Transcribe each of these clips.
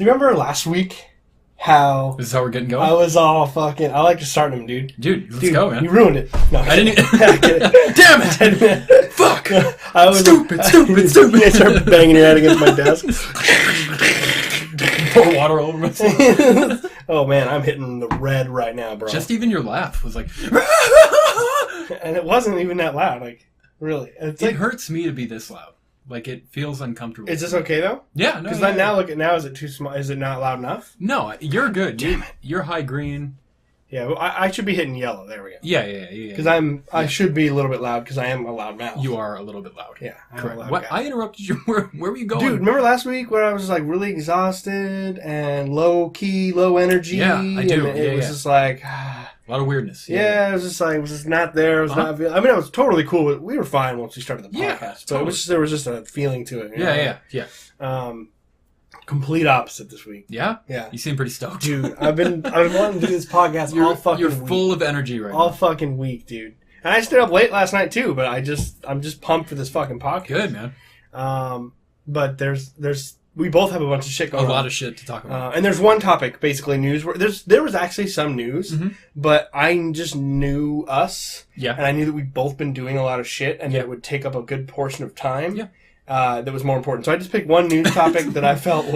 So you remember last week how... This is how we're getting going? I was all fucking... I like to start them, dude. Dude, let's go, man. You ruined it. No, I didn't... Damn it! Fuck! I was stupid! I started banging your head against my desk. Pour water over myself. Oh, man, I'm hitting the red right now, bro. Just even your laugh was like... And it wasn't even that loud, like, really. It's It hurts me to be this loud. Like, it feels uncomfortable. Is this okay, though? Yeah, no. Because now, look at now, is it too small? Is it not loud enough? No, you're good. Damn it. You're high green. Yeah, well, I should be hitting yellow. There we go. Yeah. Because I should be a little bit loud because I am a loud mouth. You are a little bit loud. Yeah, I'm correct. a loud What? guy. I interrupted you. Where were you going? Dude, remember last week where I was like really exhausted and low key, low energy? Yeah, I do. And it was just like... A lot of weirdness. Yeah, it was just like, it was just not there. It was not. I mean, I was totally cool. But we were fine once we started the podcast. Yeah, But it was just, there was just a feeling to it. You know? Yeah. Complete opposite this week. Yeah? Yeah. You seem pretty stoked. Dude, I've been wanting to do this podcast all fucking You're week. full of energy right All now. fucking week, dude. And I stayed up late last night too, but I'm just pumped for this fucking podcast. Good, man. But we both have a bunch of shit going on. A lot of shit to talk about. And there's one topic, basically news. Where there was actually some news, but I just knew us. Yeah. And I knew that we'd both been doing a lot of shit, and that it would take up a good portion of time. Yeah. That was more important. So I just picked one news topic that I felt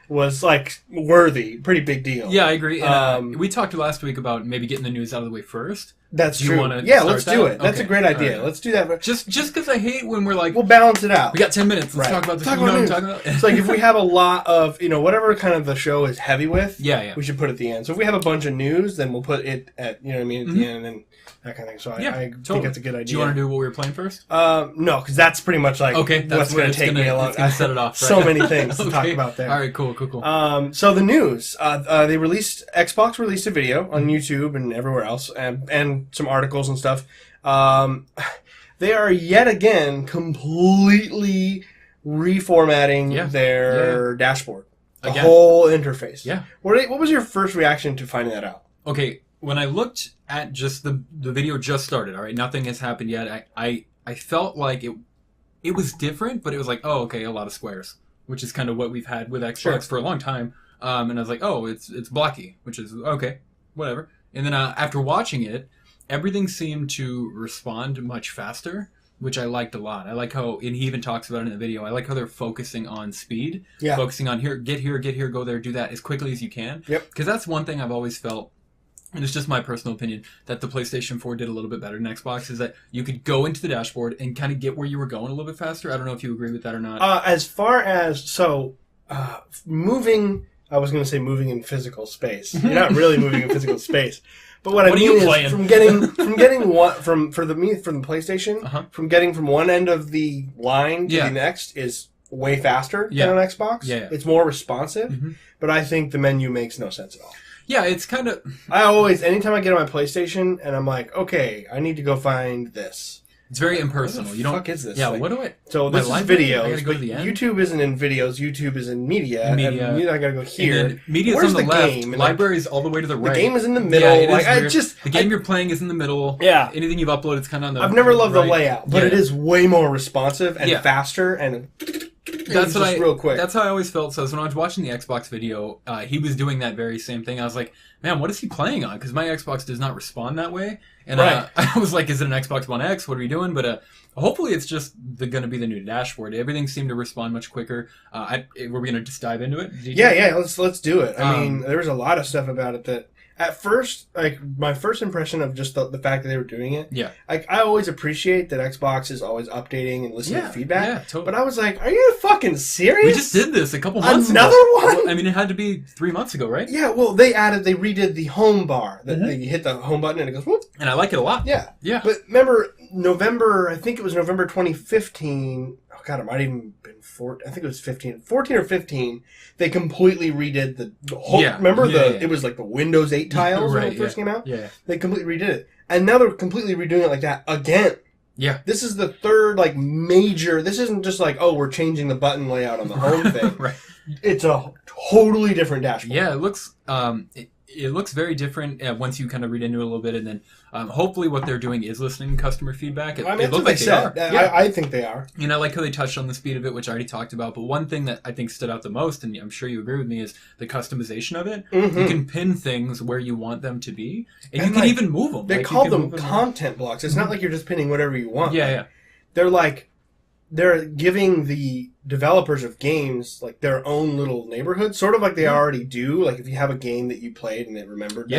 was like worthy, pretty big deal. Yeah, I agree. And, we talked last week about maybe getting the news out of the way first. That's true. Let's do it. That's a great idea. Right. Let's do that. Just because I hate when we're like... We'll balance it out. We got 10 minutes. Let's talk about this. Talk about what news. I'm talking about? It's like if we have a lot of, whatever kind of the show is heavy with, Yeah. we should put it at the end. So if we have a bunch of news, then we'll put it at, at the end, and then that kind of thing. So I think that's a good idea. Do you want to do what we were playing first? No, because that's pretty much like what's going to take me a long time. Set it off. Right? So many things to talk about there. All right, cool. So the news, Xbox released a video on YouTube and everywhere else, and some articles and stuff. They are yet again completely reformatting their dashboard, the whole interface. Yeah. What was your first reaction to finding that out? Okay, when I looked at just the video just started, all right, nothing has happened yet. I felt like it was different, but it was like, oh, okay, a lot of squares, which is kind of what we've had with Xbox for a long time. And I was like, oh, it's blocky, which is okay, whatever. And then after watching it, everything seemed to respond much faster, which I liked a lot. I like how, and he even talks about it in the video, I like how they're focusing on speed. Yeah. Focusing on get here, go there, do that as quickly as you can. Yep. Because that's one thing I've always felt, and it's just my personal opinion, that the PlayStation 4 did a little bit better than Xbox, is that you could go into the dashboard and kind of get where you were going a little bit faster. I don't know if you agree with that or not. As far as, moving... I was going to say moving in physical space. You're not really moving in physical space. But what I mean is from getting one from the PlayStation, from getting from one end of the line to the next is way faster than on Xbox. Yeah. It's more responsive, but I think the menu makes no sense at all. Yeah, it's kind of... anytime I get on my PlayStation and I'm like, okay, I need to go find this. It's very impersonal. What the fuck is this? Yeah, like, what do I... So this is videos, I gotta go to the end? YouTube isn't in videos, YouTube is in media. And I gotta go here. Media's Where's on the the left, game? library's all the way to the right. The game is in the middle. Yeah, the game you're playing is in the middle. Yeah. Anything you've uploaded is kind of on the I've never loved right. the layout, but it is way more responsive and faster and... That's real quick. That's how I always felt. So when I was watching the Xbox video, he was doing that very same thing. I was like, man, what is he playing on? Because my Xbox does not respond that way. And I was like, is it an Xbox One X? What are we doing? But hopefully it's just going to be the new dashboard. Everything seemed to respond much quicker. Were we going to just dive into it? Yeah, let's do it. I mean, there was a lot of stuff about it that... At first, like, my first impression of just the fact that they were doing it, like, I always appreciate that Xbox is always updating and listening to feedback. Yeah, totally. But I was like, are you fucking serious? We just did this a couple months ago. Another one? Well, I mean, it had to be 3 months ago, right? Yeah, well, they redid the home bar. You hit the home button and it goes, whoop. And I like it a lot. Yeah. But remember, I think it was November 2015... Oh, God, it might have even been 14. I think it was 14 or 15. They completely redid the whole... Yeah. Remember it was like the Windows 8 tiles when it first came out? Yeah. They completely redid it. And now they're completely redoing it like that again. Yeah. This is the third, like, major... This isn't just like, oh, we're changing the button layout on the home thing. Right. It's a totally different dashboard. Yeah, it looks... it looks very different once you kind of read into it a little bit, and then hopefully what they're doing is listening to customer feedback. It looks like they are. Yeah. I think they are. And I like how they touched on the speed of it, which I already talked about. But one thing that I think stood out the most, and I'm sure you agree with me, is the customization of it. Mm-hmm. You can pin things where you want them to be, and you can even move them. They call them content blocks. It's not like you're just pinning whatever you want. Yeah. They're giving the developers of games like their own little neighborhood, sort of like they already do. Like if you have a game that you played and it remembered,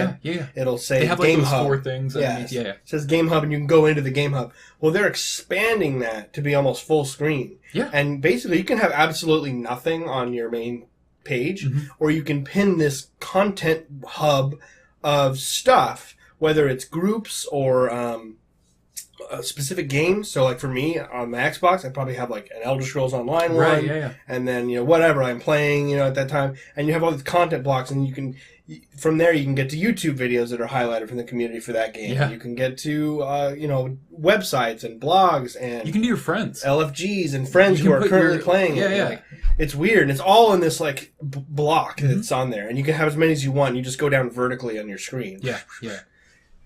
it'll say they have Game like those Hub. 4 things. It says Game Hub, and you can go into the Game Hub. Well, they're expanding that to be almost full screen. Yeah, and basically you can have absolutely nothing on your main page, or you can pin this content hub of stuff, whether it's groups or specific games. So like for me on my Xbox, I probably have like an Elder Scrolls Online one, and then whatever I'm playing at that time, and you have all these content blocks, and you can from there you can get to YouTube videos that are highlighted from the community for that game. You can get to websites and blogs, and you can do your friends, LFGs and friends who are currently playing it. Like, it's weird, and it's all in this like block that's on there, and you can have as many as you want. You just go down vertically on your screen.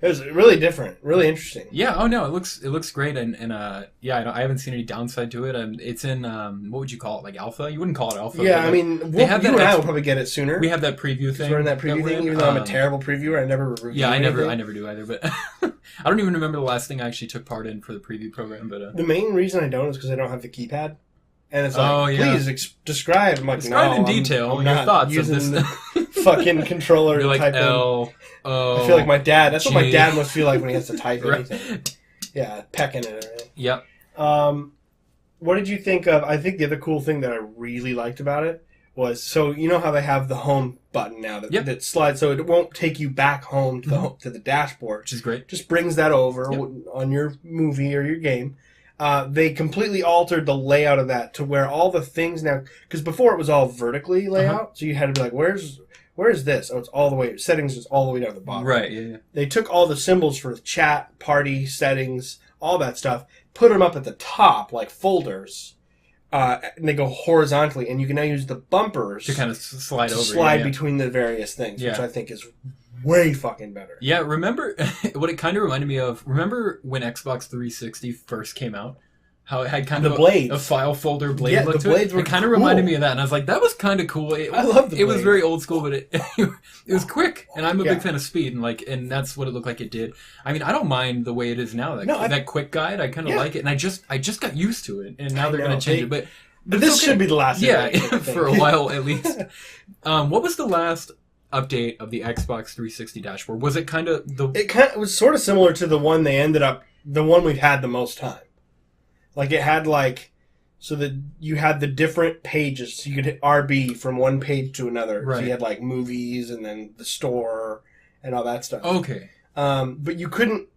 It was really different, really interesting. Yeah. Oh no, it looks great, and I haven't seen any downside to it. It's in what would you call it? Like alpha? You wouldn't call it alpha. Yeah, I mean, you and I will probably get it sooner. We have that preview thing. We're in that preview thing, even though I'm a terrible previewer. I never review. Yeah, I never do either. But I don't even remember the last thing I actually took part in for the preview program. But the main reason I don't is because I don't have the keypad. And it's like, please describe. I'm like, describe in detail I'm your not thoughts using of this. The fucking controller You're like type L, O, I feel like my dad. That's G. what my dad must feel like when he has to type anything. Yeah, pecking it. Right? Yep. What did you think of? I think the other cool thing that I really liked about it was, so you know how they have the home button now that slides, so it won't take you back home to the dashboard, which is great. Just brings that over on your movie or your game. They completely altered the layout of that to where all the things now, because before it was all vertically layout, so you had to be like, where's this? Oh, it's all the way, settings is all the way down the bottom. Right, yeah. They took all the symbols for chat, party, settings, all that stuff, put them up at the top, like folders, and they go horizontally, and you can now use the bumpers to kind of slide between the various things, which I think is way fucking better. Yeah, remember what it kind of reminded me of? Remember when Xbox 360 first came out? How it had kind of a file folder blade look to it? It kind of reminded me of that, and I was like, that was kind of cool. I love the blade. It was very old school, but it was quick, and I'm a big fan of speed, and that's what it looked like it did. I mean, I don't mind the way it is now. That quick guide, I kind of like it, and I just got used to it, and now they're going to change it. But this should be the last. Yeah, for a while at least. What was the last update of the Xbox 360 dashboard? Was it kind of It was sort of similar to the one we've had the most time. Like it had so that you had the different pages, so you could hit RB from one page to another. Right. So you had like movies and then the store and all that stuff. Okay. But you couldn't.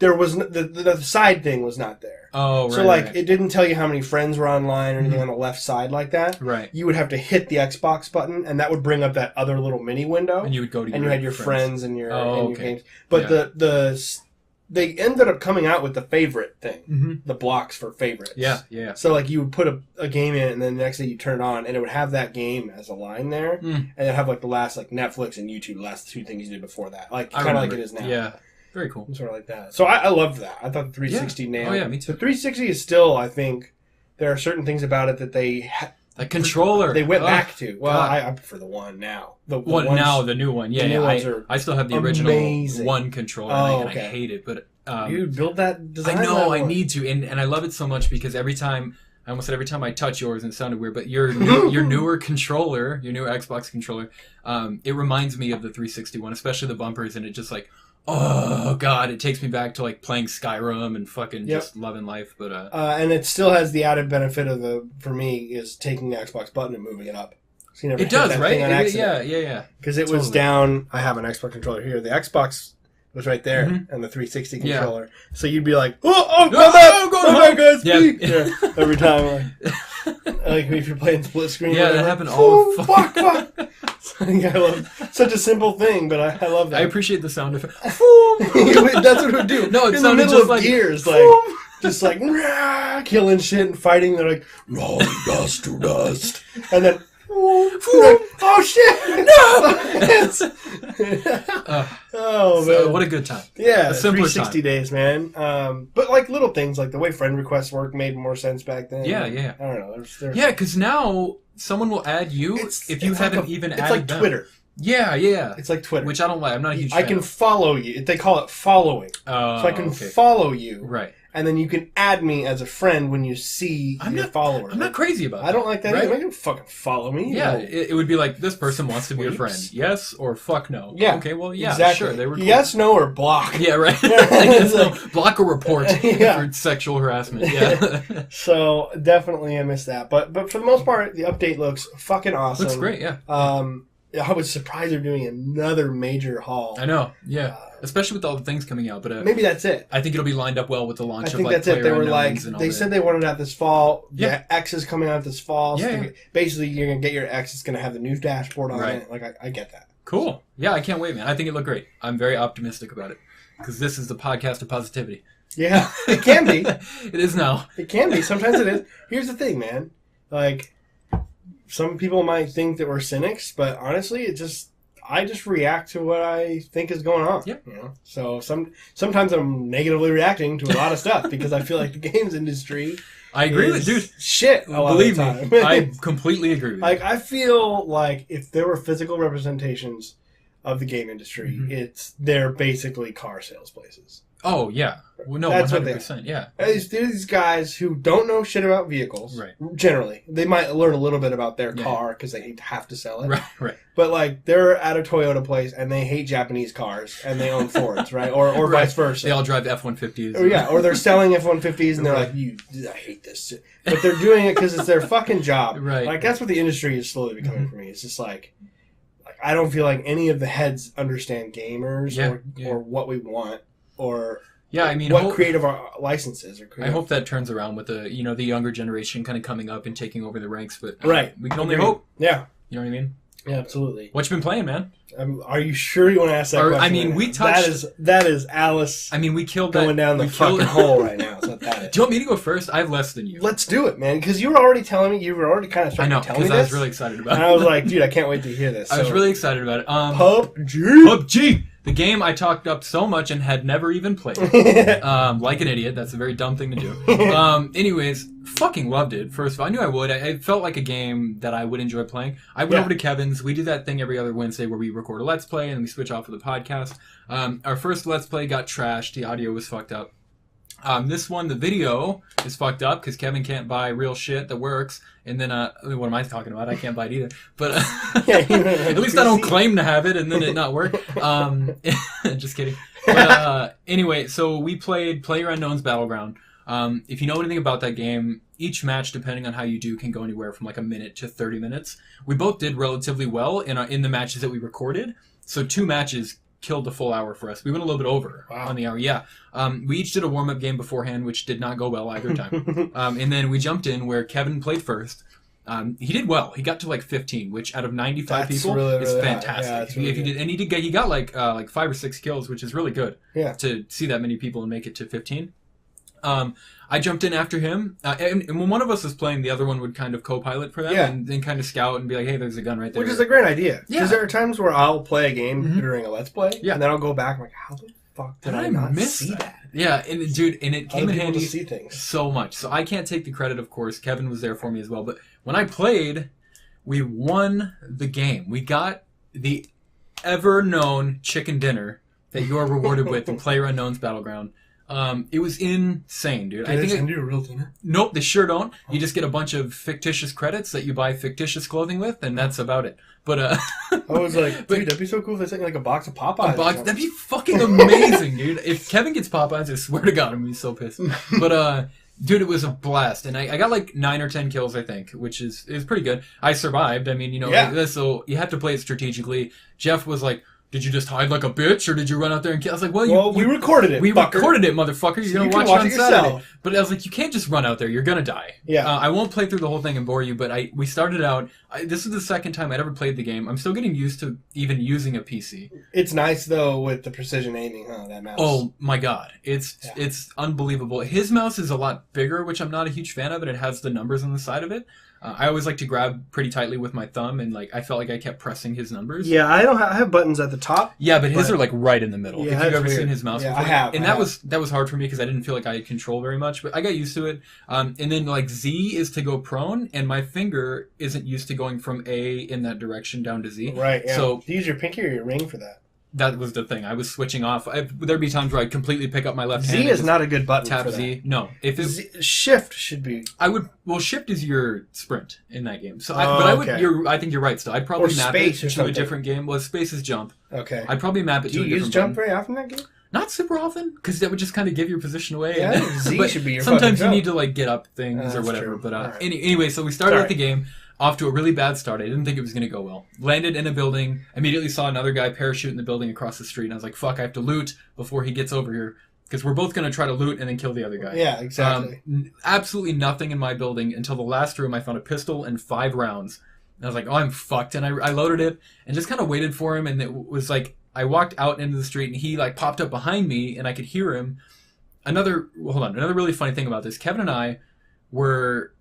There was the side thing was not there. Oh, right. So it didn't tell you how many friends were online or anything on the left side like that. Right. You would have to hit the Xbox button, and that would bring up that other little mini window. And you would go to and you had your friends and your games. But yeah. They ended up coming out with the favorite thing, the blocks for favorites. Yeah. So you would put a game in, and then the next day you turn it on, and it would have that game as a line there, and it'd have the last Netflix and YouTube, the last 2 things you did before that, kind of like it is now. Yeah. Very cool. Sort of like that. So I loved that. I thought the 360 nailed. Oh yeah, me too. The 360 is still, I think, there are certain things about it that they the controller they went back to. Well, I prefer the one now. The new one. Yeah, I still have the original one controller, and I hate it. But you build that design. I know I need to, and I love it so much because every time I touch yours, and it sounded weird, but your newer controller, your newer Xbox controller, it reminds me of the 360 one, especially the bumpers, and it just oh god, it takes me back to playing Skyrim and fucking just loving life. But and it still has the added benefit of for me is taking the Xbox button and moving it up. So you never it does, right? Yeah. Because it was down. I have an Xbox controller here. The Xbox was right there, and the 360 controller. So you'd be like, go back, guys. Yeah. Every time, if you're playing split screen. Yeah, that happened all fuck. I love such a simple thing, but I love that. I appreciate the sound effect. That's what it would do. No, it's in the middle of Gears, just killing shit and fighting. They're like, no, dust to dust, and then. Oh shit! No! Oh man, what a good time. Yeah, a simpler 360 time. days, man. But like little things, like the way friend requests work, made more sense back then. Yeah. I don't know. Yeah, because now someone will add you if you haven't even added them. It's like Twitter. Yeah. It's like Twitter, which I don't like. I'm not a huge fan. I can follow you. They call it following. So I can follow you. Right. And then you can add me as a friend when you see your followers. I'm not crazy about that. I don't like that right? either. You can fucking follow me. Yeah, it would be like, this person wants to be your friend. Yes or fuck no. Yeah. Okay, well, yeah, exactly. sure. They were cool. Yes, no, or block. Yeah, right. Yes, no, block or report for sexual harassment. Yeah. So, definitely I missed that. But for the most part, the update looks fucking awesome. Looks great, yeah. I was surprised they're doing another major haul. I know, yeah. Especially with all the things coming out. But maybe that's it. I think it'll be lined up well with the launch of, I think that's it. They were like, they said they wanted it out this fall. Yeah. The X is coming out this fall. Yeah. So basically, you're going to get your X. It's going to have the new dashboard on it. Like, I get that. Cool. Yeah, I can't wait, man. I think it looked great. I'm very optimistic about it. Because this is the podcast of positivity. Yeah, it can be. It is now. It can be. Sometimes it is. Here's the thing, man. Like, some people might think that we're cynics, but honestly, I just react to what I think is going on. Yep. You know? So sometimes I'm negatively reacting to a lot of stuff because I feel like the games industry. I agree with dude. Shit. Believe me, I completely agree with you. Like, I feel like if there were physical representations of the game industry, they're basically car sales places. Oh yeah. Well, no, That's 100%. Yeah. There's these guys who don't know shit about vehicles. Right. Generally, they might learn a little bit about their car because they have to sell it. Right. But like, they're at a Toyota place and they hate Japanese cars and they own Fords, right? Or vice versa. They all drive F-150s. Or they're selling F-150s and they're like, I hate this shit. But they're doing it because it's their fucking job. Right. Like, that's what the industry is slowly becoming for me. It's just like I don't feel like any of the heads understand gamers or what we want or. Yeah, I mean, what creative licenses are creative. I hope that turns around with the the younger generation kind of coming up and taking over the ranks. But we can only hope. Yeah, you know what I mean. Yeah, absolutely. What you been playing, man? Are you sure you want to ask that question? I mean, we touched. That is Alice. I mean, we killed going down the fucking hole right now. It's not that. Do you want me to go first? I have less than you. Let's do it, man. Because you were already telling me. You were already kind of starting to tell me this. I know, because I was really excited about it. And I was like, dude, I can't wait to hear this. I was really excited about it. PUBG. The game I talked up so much and had never even played. Like an idiot. That's a very dumb thing to do. Anyways, fucking loved it. First of all, I knew I would. It felt like a game that I would enjoy playing. I went over to Kevin's. We do that thing every other Wednesday where we record a Let's Play and we switch off of the podcast. Our first Let's Play got trashed. The audio was fucked up. This one, the video is fucked up because Kevin can't buy real shit that works. And then, what am I talking about? I can't buy it either. But at least I don't claim to have it and then it not work. Just kidding. But anyway, so we played PlayerUnknown's Battleground. If you know anything about that game, each match, depending on how you do, can go anywhere from like a minute to 30 minutes. We both did relatively well in the matches that we recorded. So 2 matches killed the full hour for us. We went a little bit over on the hour. Yeah. We each did a warm-up game beforehand, which did not go well either time. And then we jumped in where Kevin played first. He did well. He got to like 15, which out of 95 people is fantastic. Yeah, he got like 5 or 6 kills, which is really good. Yeah. To see that many people and make it to 15. I jumped in after him, and when one of us was playing, the other one would kind of co-pilot for them, and then kind of scout and be like, hey, there's a gun right there. Which is a great idea. Because there are times where I'll play a game during a Let's Play, and then I'll go back and I'm like, how the fuck did I not miss that? Yeah, and it came in handy to see things so much. So I can't take the credit, of course. Kevin was there for me as well. But when I played, we won the game. We got the ever-known chicken dinner that you are rewarded with in PlayerUnknown's Battleground. It was insane, dude. Do they send you a real dinner? Nope, they sure don't. You just get a bunch of fictitious credits that you buy fictitious clothing with, and that's about it. But I was like, dude, that'd be so cool if they sent you like a box of Popeyes. That'd be fucking amazing, dude. If Kevin gets Popeyes, I swear to God, I'm gonna be so pissed. But dude, it was a blast, and I got like 9 or 10 kills, I think, which is pretty good. I survived. I mean, so you have to play it strategically. Jeff was like, did you just hide like a bitch, or did you run out there and kill? I was like, we recorded it. We recorded it, motherfucker. You're going to watch it on Saturday. But I was like, you can't just run out there. You're going to die. Yeah. I won't play through the whole thing and bore you, but we started out. This is the second time I'd ever played the game. I'm still getting used to even using a PC. It's nice, though, with the precision aiming, that mouse. Oh, my God. It's unbelievable. His mouse is a lot bigger, which I'm not a huge fan of, and it has the numbers on the side of it. I always like to grab pretty tightly with my thumb, and like I felt like I kept pressing his numbers. Yeah, I have buttons at the top. Yeah, but his are like right in the middle. Yeah, if you've ever seen his mouse before. I have. And that was hard for me because I didn't feel like I had control very much, but I got used to it. And then like Z is to go prone, and my finger isn't used to going from A in that direction down to Z. Right, yeah. So do you use your pinky or your ring for that? That was the thing. I was switching off. There'd be times where I'd completely pick up my left hand. Z is not a good button tap for that. Z. No. Shift should be. Well, shift is your sprint in that game. So, okay. I think you're right. Still, I'd probably map it to a different game. Well, space is jump. Okay. I'd probably map it to a different Do you use jump very often in that game? Not super often, because that would just kind of give your position away. Yeah, Z should be your sometimes you jump. need to like get up things or whatever. True. But right. anyway, so we started at the game. Off to a really bad start. I didn't think it was going to go well. Landed in a building. Immediately saw another guy parachute in the building across the street. And I was like, fuck, I have to loot before he gets over here. Because we're both going to try to loot and then kill the other guy. Yeah, exactly. Absolutely nothing in my building until the last room. I found a pistol and 5 rounds. And I was like, oh, I'm fucked. And I loaded it and just kind of waited for him. And it was like, I walked out into the street and he like popped up behind me and I could hear him. Another really funny thing about this. Kevin and I were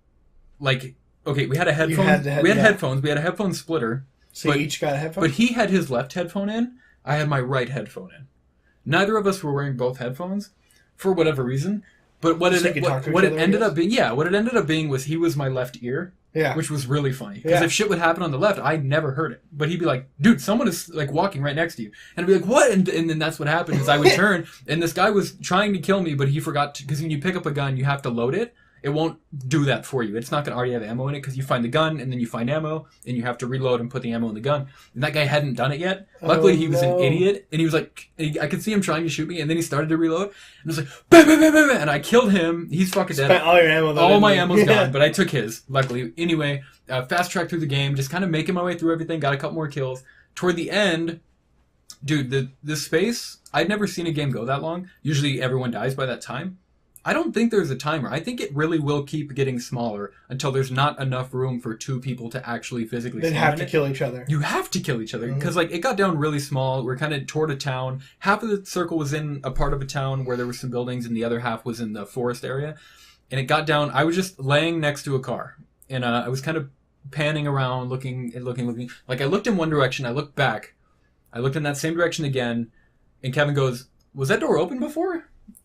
like... Okay, we had a headphone. We had headphones. We had a headphone splitter. So you each got a headphone? But he had his left headphone in. I had my right headphone in. Neither of us were wearing both headphones for whatever reason. But what it ended up being was he was my left ear. Yeah. Which was really funny. Because if shit would happen on the left, I never heard it. But he'd be like, dude, someone is like walking right next to you. And I'd be like, what? And then that's what happened is I would turn and this guy was trying to kill me, but he forgot to, because when you pick up a gun, you have to load it. It won't do that for you. It's not going to already have ammo in it because you find the gun and then you find ammo and you have to reload and put the ammo in the gun. And that guy hadn't done it yet. Luckily, he was an idiot and he was like, I could see him trying to shoot me and then he started to reload and it was like, bam, bam, bam, bam, bam, and I killed him. He's fucking dead. Spent all your ammo. All my ammo's gone, but I took his, luckily. Anyway, fast track through the game, just kind of making my way through everything, got a couple more kills. Toward the end, dude, the space, I'd never seen a game go that long. Usually everyone dies by that time. I don't think there's a timer. I think it really will keep getting smaller until there's not enough room for 2 people to actually physically They have to kill each other. You have to kill each other because like it got down really small. We're kind of toward a town. Half of the circle was in a part of a town where there were some buildings and the other half was in the forest area. And it got down. I was just laying next to a car and I was kind of panning around looking. Like I looked in one direction. I looked back. I looked in that same direction again. And Kevin goes, was that door open before? And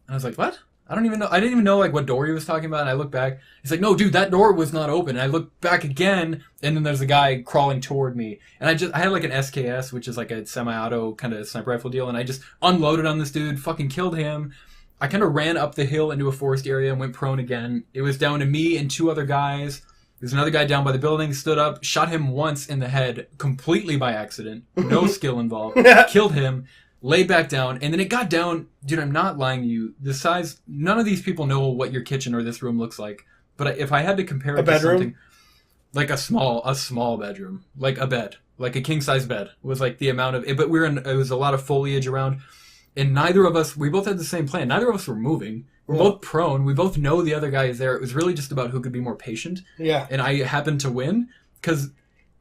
I was like, what? I didn't even know like what door he was talking about. And I looked back. He's like, no, dude, that door was not open. And I looked back again, and then there's a guy crawling toward me. And I had like an SKS, which is like a semi-auto kind of sniper rifle deal. And I just unloaded on this dude, fucking killed him. I kind of ran up the hill into a forest area and went prone again. It was down to me and 2 other guys. There's another guy down by the building, stood up, shot him once in the head, completely by accident. No skill involved. Killed him. Lay back down, and then it got down. Dude, I'm not lying to you. The size, none of these people know what your kitchen or this room looks like. But if I had to compare it to something like a small bedroom, like a bed, like a king size bed, was like the amount of it. But it was a lot of foliage around, and neither of us, we both had the same plan. Neither of us were moving. We're both prone. We both know the other guy is there. It was really just about who could be more patient. Yeah. And I happened to win because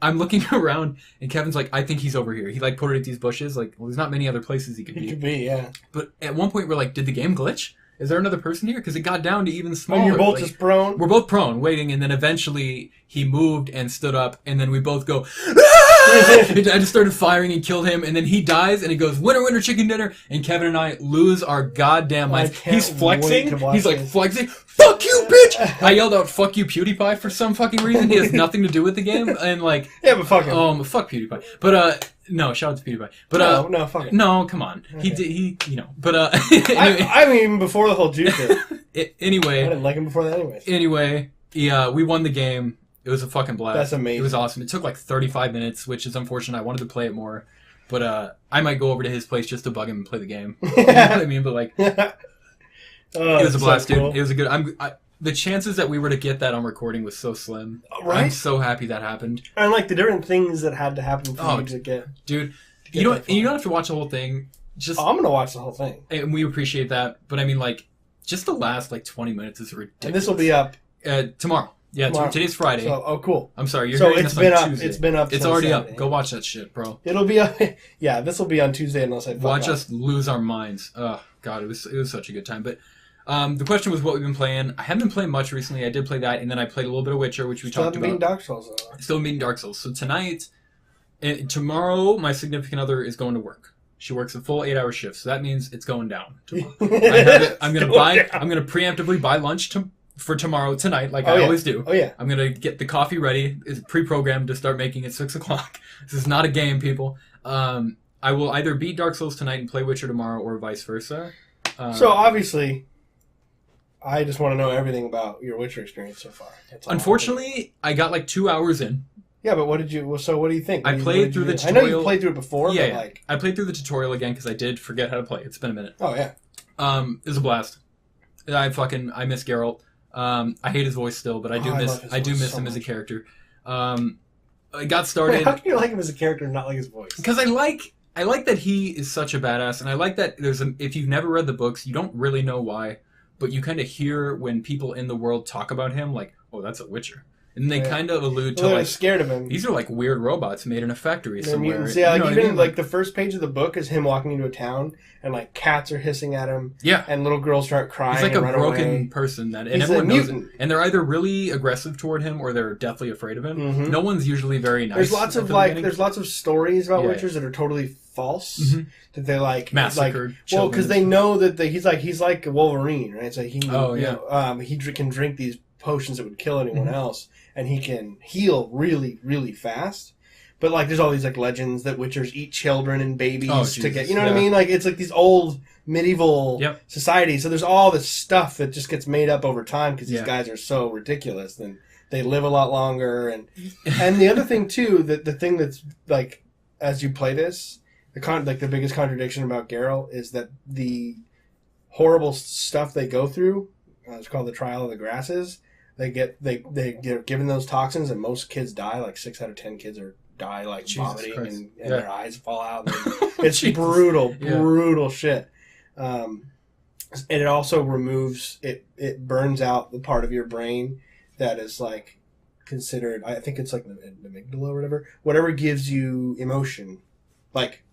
I'm looking around, and Kevin's like, I think he's over here. He, like, put it at these bushes. Like, well, there's not many other places he could be. He could be, yeah. But at one point, we're like, did the game glitch? Is there another person here? Because it got down to even smaller. And you're both just prone? We're both prone, waiting, and then eventually he moved and stood up, and then we both go, I just started firing and killed him, and then he dies, and he goes, winner, winner, chicken dinner, and Kevin and I lose our goddamn minds. He's flexing. He's like flexing. Fuck you, bitch! I yelled out, fuck you, PewDiePie, for some fucking reason. He has nothing to do with the game, and like... Yeah, but fuck him. Fuck PewDiePie. But, no, shout out to PewDiePie. But, no, fuck it. No, come on. Okay. But, anyway. I mean, before the whole Juice anyway. I didn't like him before that anyways. Anyway, yeah, we won the game. It was a fucking blast. That's amazing. It was awesome. It took like 35 minutes, which is unfortunate. I wanted to play it more. But I might go over to his place just to bug him and play the game. You know what I mean? But like, it was a blast, dude. It was a good... the chances that we were to get that on recording was so slim. Right? I'm so happy that happened. And like the different things that had to happen for you to get... Dude, you don't have to watch the whole thing. Just I'm going to watch the whole thing. And we appreciate that. But I mean, like, just the last like 20 minutes is ridiculous. And this will be up... tomorrow. Yeah, today's Friday. So, cool. I'm sorry, you're hearing this on Tuesday. It's been up. It's already up. Go watch that shit, bro. It'll be up. Yeah, this will be on Tuesday unless I watch us lose our minds. Oh God, it was such a good time. But The question was what we've been playing. I haven't been playing much recently. I did play that, and then I played a little bit of Witcher, which we talked about. Still haven't beaten Dark Souls, though. Still beating Dark Souls. So tomorrow, my significant other is going to work. She works a full 8-hour shift, so that means it's going down tomorrow. I'm gonna preemptively buy lunch for tomorrow tonight, like I always do. Oh yeah. I'm gonna get the coffee ready. It's pre-programmed to start making at 6 o'clock. This is not a game, people. I will either beat Dark Souls tonight and play Witcher tomorrow, or vice versa. So obviously, I just want to know everything about your Witcher experience so far. Unfortunately, I got like 2 hours in. Yeah, but what do you think? I played through the tutorial. I know you played through it before, but like... I played through the tutorial again because I did forget how to play. It's been a minute. Oh, yeah. It was a blast. I miss Geralt. I hate his voice still, but I do miss him as a character. I got started... Wait, how can you like him as a character and not like his voice? Because I like that he is such a badass, and I like that if you've never read the books, you don't really know why, but you kind of hear when people in the world talk about him, like, oh, that's a Witcher. And they kind of allude to, like, scared of him. These are like weird robots made in a factory somewhere. Mutants. Yeah, like, even like the first page of the book is him walking into a town, and like cats are hissing at him. Yeah, and little girls start crying. He's like and a run broken away. person and He's everyone a knows mutant. it. And they're either really aggressive toward him or they're deathly afraid of him. Mm-hmm. No one's usually very nice. There's lots of there's lots of stories about Witchers that are totally false. that they like massacred. Well, because they know that he's like Wolverine, right? So he he can drink these potions that would kill anyone else, and he can heal really, really fast. But like, there's all these like legends that Witchers eat children and babies to get, you know what I mean? Like, it's like these old medieval societies. So there's all this stuff that just gets made up over time because these guys are so ridiculous, and they live a lot longer. And the other thing too, that the thing that's like, as you play this, the biggest contradiction about Geralt is that the horrible stuff they go through, it's called the Trial of the Grasses. They get given those toxins, and most kids die. Like 6 out of 10 kids die like vomiting, and their eyes fall out. It's brutal shit. And it also removes it burns out the part of your brain that is like considered, I think it's like the amygdala or whatever gives you emotion, like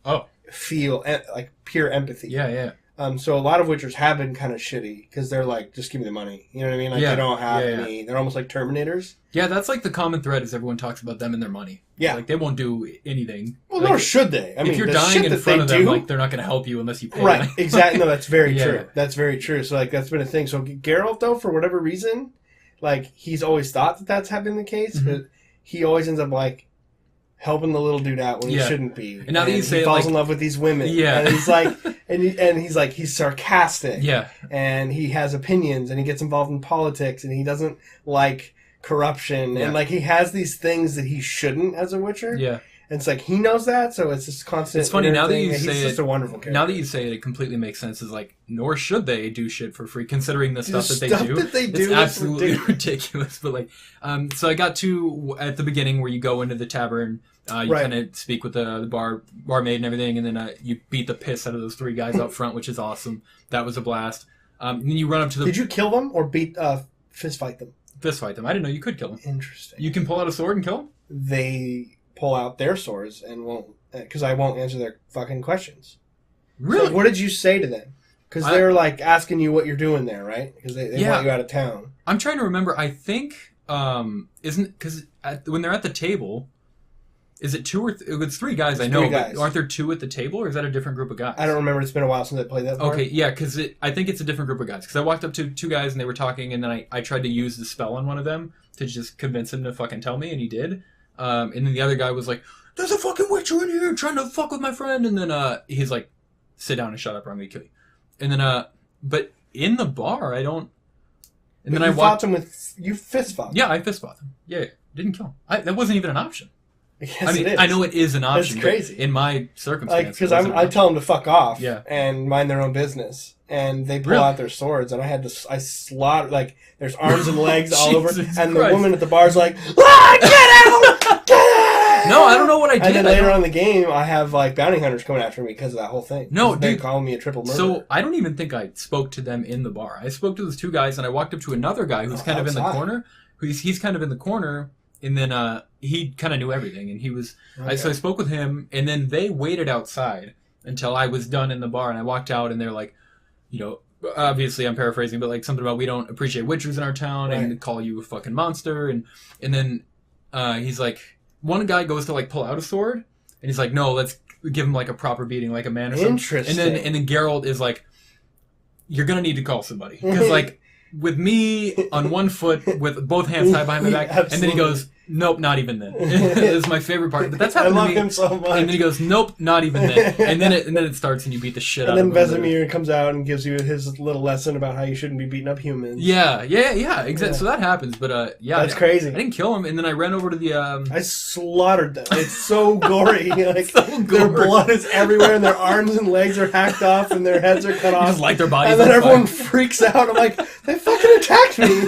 feel like pure empathy. So a lot of Witchers have been kind of shitty because they're like, just give me the money. You know what I mean? Like they don't have any. They're almost like Terminators. Yeah, that's like the common thread is everyone talks about them and their money. Yeah, like they won't do anything. Well, like, nor should they. I mean, if you're dying in front of them, like they're not going to help you unless you pay. Right? Exactly. No, that's very true. That's very true. So like that's been a thing. So Geralt, though, for whatever reason, like he's always thought that that's been the case, but he always ends up like helping the little dude out when he shouldn't be. And now that you say he falls in love with these women. Yeah. And he's like, he's sarcastic. Yeah. And he has opinions, and he gets involved in politics, and he doesn't like corruption. Yeah. And like he has these things that he shouldn't as a Witcher. Yeah. And it's like he knows that, so it's just constant. It's funny now that you say it. He's just a wonderful character. Now that you say it, it completely makes sense. Is like, nor should they do shit for free, considering the stuff that they do. It's absolutely ridiculous. But like, so I got to at the beginning where you go into the tavern. You kind of speak with the barmaid and everything, and then you beat the piss out of those 3 guys up front, which is awesome. That was a blast. And then you run up to the... Did you kill them or fist fight them? Fist fight them. I didn't know you could kill them. Interesting. You can pull out a sword and kill them? They pull out their swords and won't... Because I won't answer their fucking questions. Really? So what did you say to them? Because they're like asking you what you're doing there, right? Because they want you out of town. I'm trying to remember. I think... Because when they're at the table... Is it 2 or it's 3 guys? I know, but aren't there 2 at the table, or is that a different group of guys? I don't remember. It's been a while since I played that part. Okay, yeah, because I think it's a different group of guys. Because I walked up to 2 guys, and they were talking, and then I tried to use the spell on one of them to just convince him to fucking tell me, and he did. And then the other guy was like, "There's a fucking Witcher in here trying to fuck with my friend," and then he's like, "Sit down and shut up, or I'm gonna kill you." And then, but in the bar, I don't. And then I fought them with you fist fought them. Yeah, I fist fought them. Yeah, didn't kill him. That wasn't even an option. Yes, I mean, I know it is an option. It's crazy in my circumstances. Because I tell them to fuck off and mind their own business, and they pull out their swords, and I slaughter, like there's arms and legs all over, and the woman at the bar's like, "Get out! Get out!" No, I don't know what I did. And then later on in the game, I have like bounty hunters coming after me because of that whole thing. No, they call me a triple murderer. So I don't even think I spoke to them in the bar. I spoke to those 2 guys, and I walked up to another guy who's kind of in the corner. He's kind of in the corner. And then he kind of knew everything, and he was. Okay. So I spoke with him, and then they waited outside until I was done in the bar, and I walked out, and they're like, obviously I'm paraphrasing, but like something about we don't appreciate witchers in our town and call you a fucking monster, and then he's like, one guy goes to like pull out a sword, and he's like, no, let's give him like a proper beating, like a man or something. Interesting. And then Geralt is like, you're gonna need to call somebody, because like with me on one foot with both hands tied behind my back, and then he goes, nope, not even then. This is my favorite part. But that's happened to me. I love him so much. And then he goes, nope, not even then. And then it starts, and you beat the shit out of him. And then Vesemir comes out and gives you his little lesson about how you shouldn't be beating up humans. Yeah, exactly. Yeah. So that happens, but yeah, that's crazy. I didn't kill him, and then I ran over to the. I slaughtered them. It's so gory. Like so gory. Their blood is everywhere, and their arms and legs are hacked off, and their heads are cut off. You just light their bodies. And then everyone freaks out. I'm like, they fucking attacked me.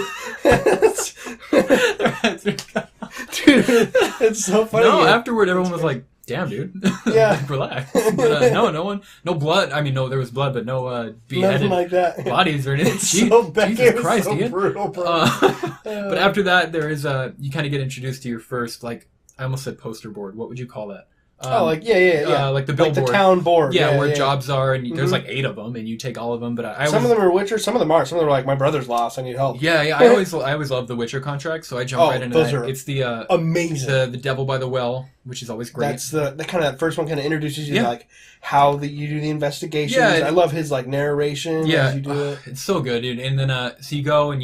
Dude, it's so funny. No, afterward everyone was like, damn, dude. Yeah. Relax. But, no blood. I mean, no, there was blood, but no beheaded like that. bodies or anything. Jesus Christ, so Ian. Brutal, bro. But after that, there is you kind of get introduced to your first, like, I almost said poster board. What would you call that? Like the billboard, like the town board, where jobs are, and there's like 8 of them, and you take all of them. But some of them are Witcher, some of them aren't. Some of them are like, my brother's lost, I need help. I always love the Witcher contract, so I jump right into that. It's the amazing, the Devil by the Well, which is always great. That's the kind of that first one kind of introduces you to like how you do the investigations. I love his like narration. Yeah, as you do it. It's so good, dude. And then so you go and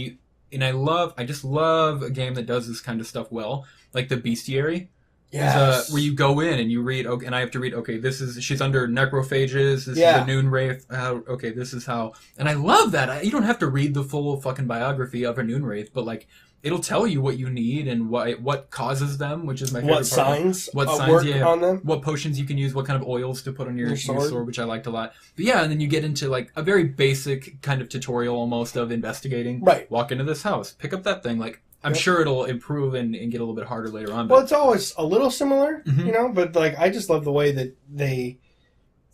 I just love a game that does this kind of stuff well, like the Bestiary. Yes. Where you go in and you read, okay, and I have to read, okay, she's under necrophages, this is a noon wraith, okay, this is how, and I love that. You don't have to read the full fucking biography of a noon wraith, but like, it'll tell you what you need and what causes them, which is my favorite What signs work on them? What potions you can use, what kind of oils to put on your sword, which I liked a lot. But yeah, and then you get into like a very basic kind of tutorial almost of investigating. Right. Walk into this house, pick up that thing, like, I'm sure it'll improve and get a little bit harder later on. But... Well, it's always a little similar, but like I just love the way that they,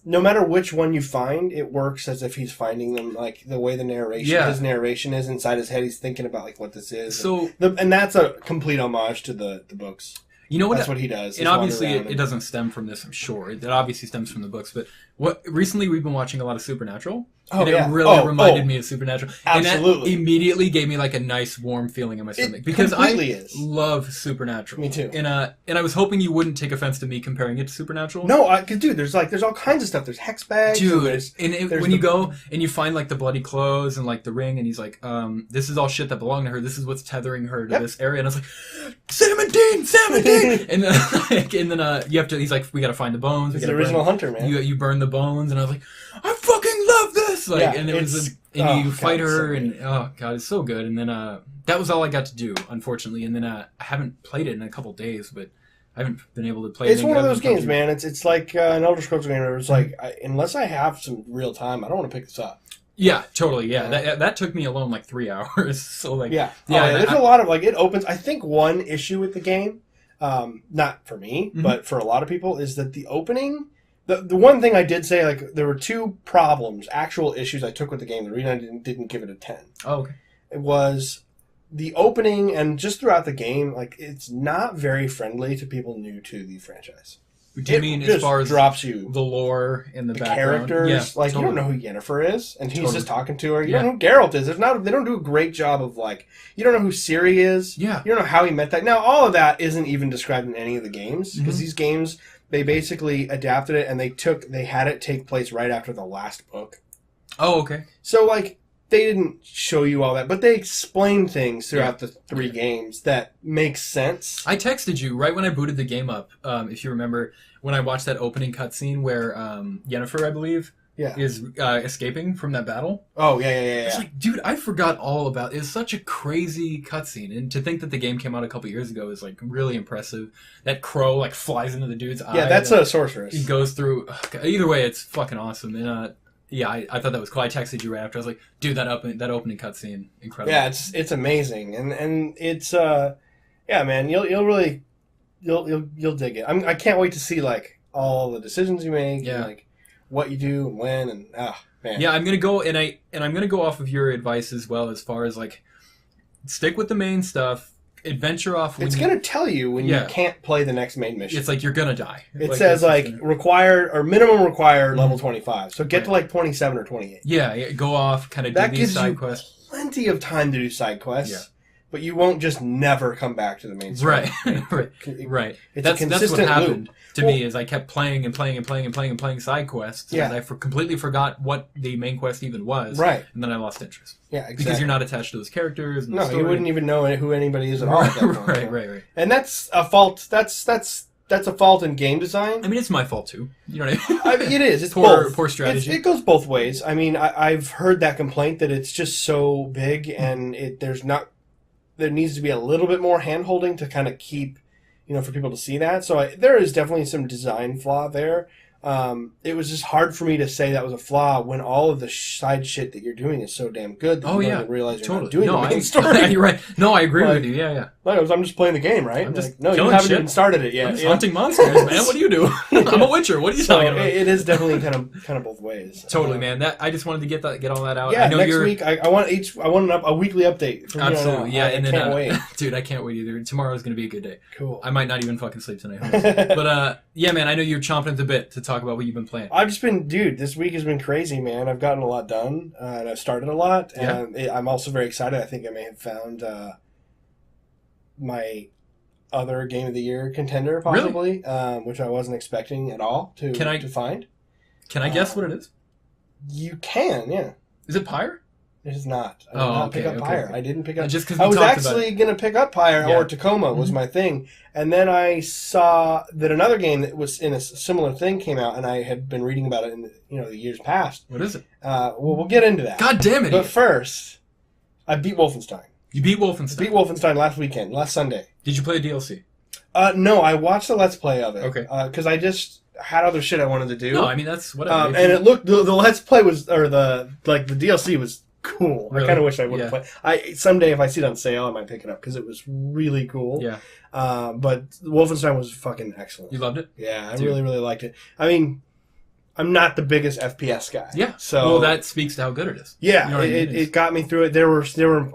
no matter which one you find, it works as if he's finding them, like the way his narration is inside his head. He's thinking about like what this is. So, and that's a complete homage to the books. You know what? That's what he does. And obviously it doesn't stem from this, I'm sure. It obviously stems from the books. But recently we've been watching a lot of Supernatural. Oh, and it really reminded me of Supernatural. Absolutely. And that immediately gave me like a nice warm feeling in my stomach. Because I love Supernatural. Me too. And I was hoping you wouldn't take offense to me comparing it to Supernatural. No, because dude, there's all kinds of stuff. There's hex bags. Dude, when you go and you find like the bloody clothes and like the ring, and he's like, this is all shit that belonged to her. This is what's tethering her to this area. And I was like, Sam and Dean! and then you have to, he's like, we gotta find the bones. He's the original hunter, man. You burn the bones, and I was like, I fucking love this! Like, and it was, and you fight her, and oh god, it's so good. And then that was all I got to do, unfortunately. And then I haven't played it in a couple days, but I haven't been able to play it. It's one of those games, man. It's like an Elder Scrolls game where it's like, unless I have some real time, I don't want to pick this up. Yeah, totally. Yeah, that took me alone like 3 hours. So like, there's a lot of like it opens. I think one issue with the game, not for me, but for a lot of people, is that the opening. The one thing I did say, like, there were 2 problems, actual issues I took with the game. The reason I didn't give it a 10. Oh, okay. It was the opening, and just throughout the game, like, it's not very friendly to people new to the franchise. Do you mean as far as drops you the lore in the background? Characters? Yeah, like, you don't know who Yennefer is, and he's just talking to her. You don't know who Geralt is. They don't do a great job of, like, you don't know who Ciri is. Yeah. You don't know how he met that. Now, all of that isn't even described in any of the games, because these games... They basically adapted it, and they had it take place right after the last book. Oh, okay. So, like, they didn't show you all that, but they explained things throughout the 3 games that make sense. I texted you right when I booted the game up, if you remember, when I watched that opening cutscene where Yennefer, I believe, is escaping from that battle. Oh, yeah. It's like, dude, I forgot all about it. It's such a crazy cutscene. And to think that the game came out a couple years ago is, like, really impressive. That crow, like, flies into the dude's eye. Yeah, that's a sorceress. He goes through... Either way, it's fucking awesome. And, I thought that was cool. I texted you right after. I was like, dude, that opening cutscene, incredible. Yeah, it's amazing. And it's... yeah, man, you'll really... You'll dig it. I can't wait to see, like, all the decisions you make. Yeah. And, like, what you do and when, and man. Yeah, I'm gonna go I'm gonna go off of your advice as well, as far as like stick with the main stuff, adventure off. It's going to tell you when you can't play the next main mission. It's like you're going to die. It says required or minimum required level 25. So get to like 27 or 28. Yeah, go off, kind of do these side quests. Plenty of time to do side quests. Yeah. But you won't just never come back to the main story. Right. It's that's what happened to me is I kept playing and playing side quests. Yeah. And I completely forgot what the main quest even was. Right. And then I lost interest. Yeah, exactly. Because you're not attached to those characters. And no, you wouldn't even know who anybody is at all. At that point. Right. And that's a fault. That's a fault in game design. I mean, it's my fault too. You know what I mean? It is. It's poor strategy. It goes both ways. I mean, I've heard that complaint that it's just so big and there needs to be a little bit more hand-holding to kind of keep, for people to see that. So there is definitely some design flaw there. It was just hard for me to say that was a flaw when all of the side shit that you're doing is so damn good that you don't even realize you're not doing the main story. You're right. No, I agree with you. Yeah. I'm just playing the game, right? No, you haven't even started it yet. I'm just hunting monsters, man. What do you do? I'm a witcher. What are you talking about? It is definitely kind of both ways. Totally, man. I just wanted to get all that out. Yeah, I know next week I want a weekly update from Absolutely, yeah. And then, can't wait. Dude, I can't wait either. Tomorrow's going to be a good day. Cool. I might not even fucking sleep tonight. But yeah, man, I know you're chomping at the bit to talk about what you've been playing. I've just been, this week has been crazy, man. I've gotten a lot done, and I've started a lot, and I'm also very excited. I think I may have found my other Game of the Year contender, possibly, really? Which I wasn't expecting at all to find. Can I guess what it is? You can, yeah. Is it Pyre? It is not. I did not pick up Pyre. I didn't pick up... Just I was actually going to pick up Pyre, or Tacoma was my thing. And then I saw that another game that was in a similar thing came out, and I had been reading about it in the years past. What is it? Well, we'll get into that. God damn it! But first, I beat Wolfenstein. You beat Wolfenstein? I beat Wolfenstein last Sunday. Did you play DLC? No, I watched the Let's Play of it. Okay. Because I just had other shit I wanted to do. No, I mean, that's whatever. And it looked... The Let's Play was... Or the DLC was... cool. Really? I kind of wish I would have played. Someday, if I see it on sale, I might pick it up because it was really cool. Yeah. But Wolfenstein was fucking excellent. You loved it? Yeah, I really, really liked it. I mean, I'm not the biggest FPS guy. Yeah. So well, that speaks to how good it is. Yeah, you know it got me through it. There were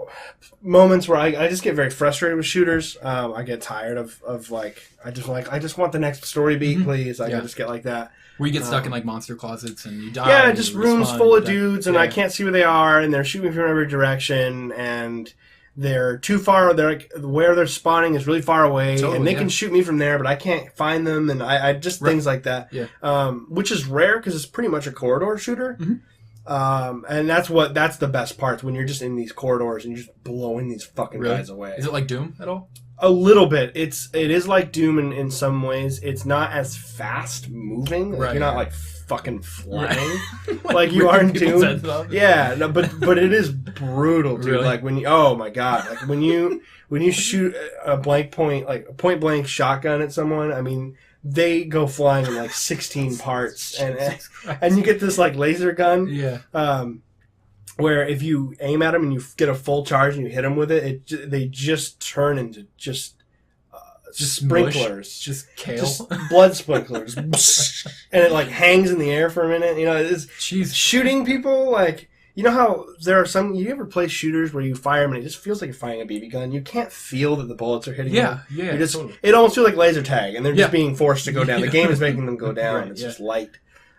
moments where I just get very frustrated with shooters. I get tired of like I just want the next story beat, please. I just get like that. Where you get stuck in like monster closets and you die. Yeah, just rooms full of dudes and I can't see where they are and they're shooting from every direction and they're too far. They're like, where they're spawning is really far away and they can shoot me from there, but I can't find them and I just things like that. Yeah. Which is rare because it's pretty much a corridor shooter. And that's the best part when you're just in these corridors and you're just blowing these fucking guys away. Is it like Doom at all? A little bit. It is like Doom in some ways. It's not as fast moving. Like, you're not like fucking flying like you are in Doom. Yeah, no, but it is brutal, dude. Really? Like oh my god, like when you shoot a point blank shotgun at someone, I mean, they go flying in like 16 parts, and you get this like laser gun. Yeah. Where if you aim at them and you get a full charge and you hit them with it, they just turn into just sprinklers, mush, just kale, just blood sprinklers, and it like hangs in the air for a minute. It's shooting people like how there are some. You ever play shooters where you fire them and it just feels like you're firing a BB gun? You can't feel that the bullets are hitting you. Yeah. Totally. It almost feels like laser tag, and they're just being forced to go down. The game is making them go down. It's just light.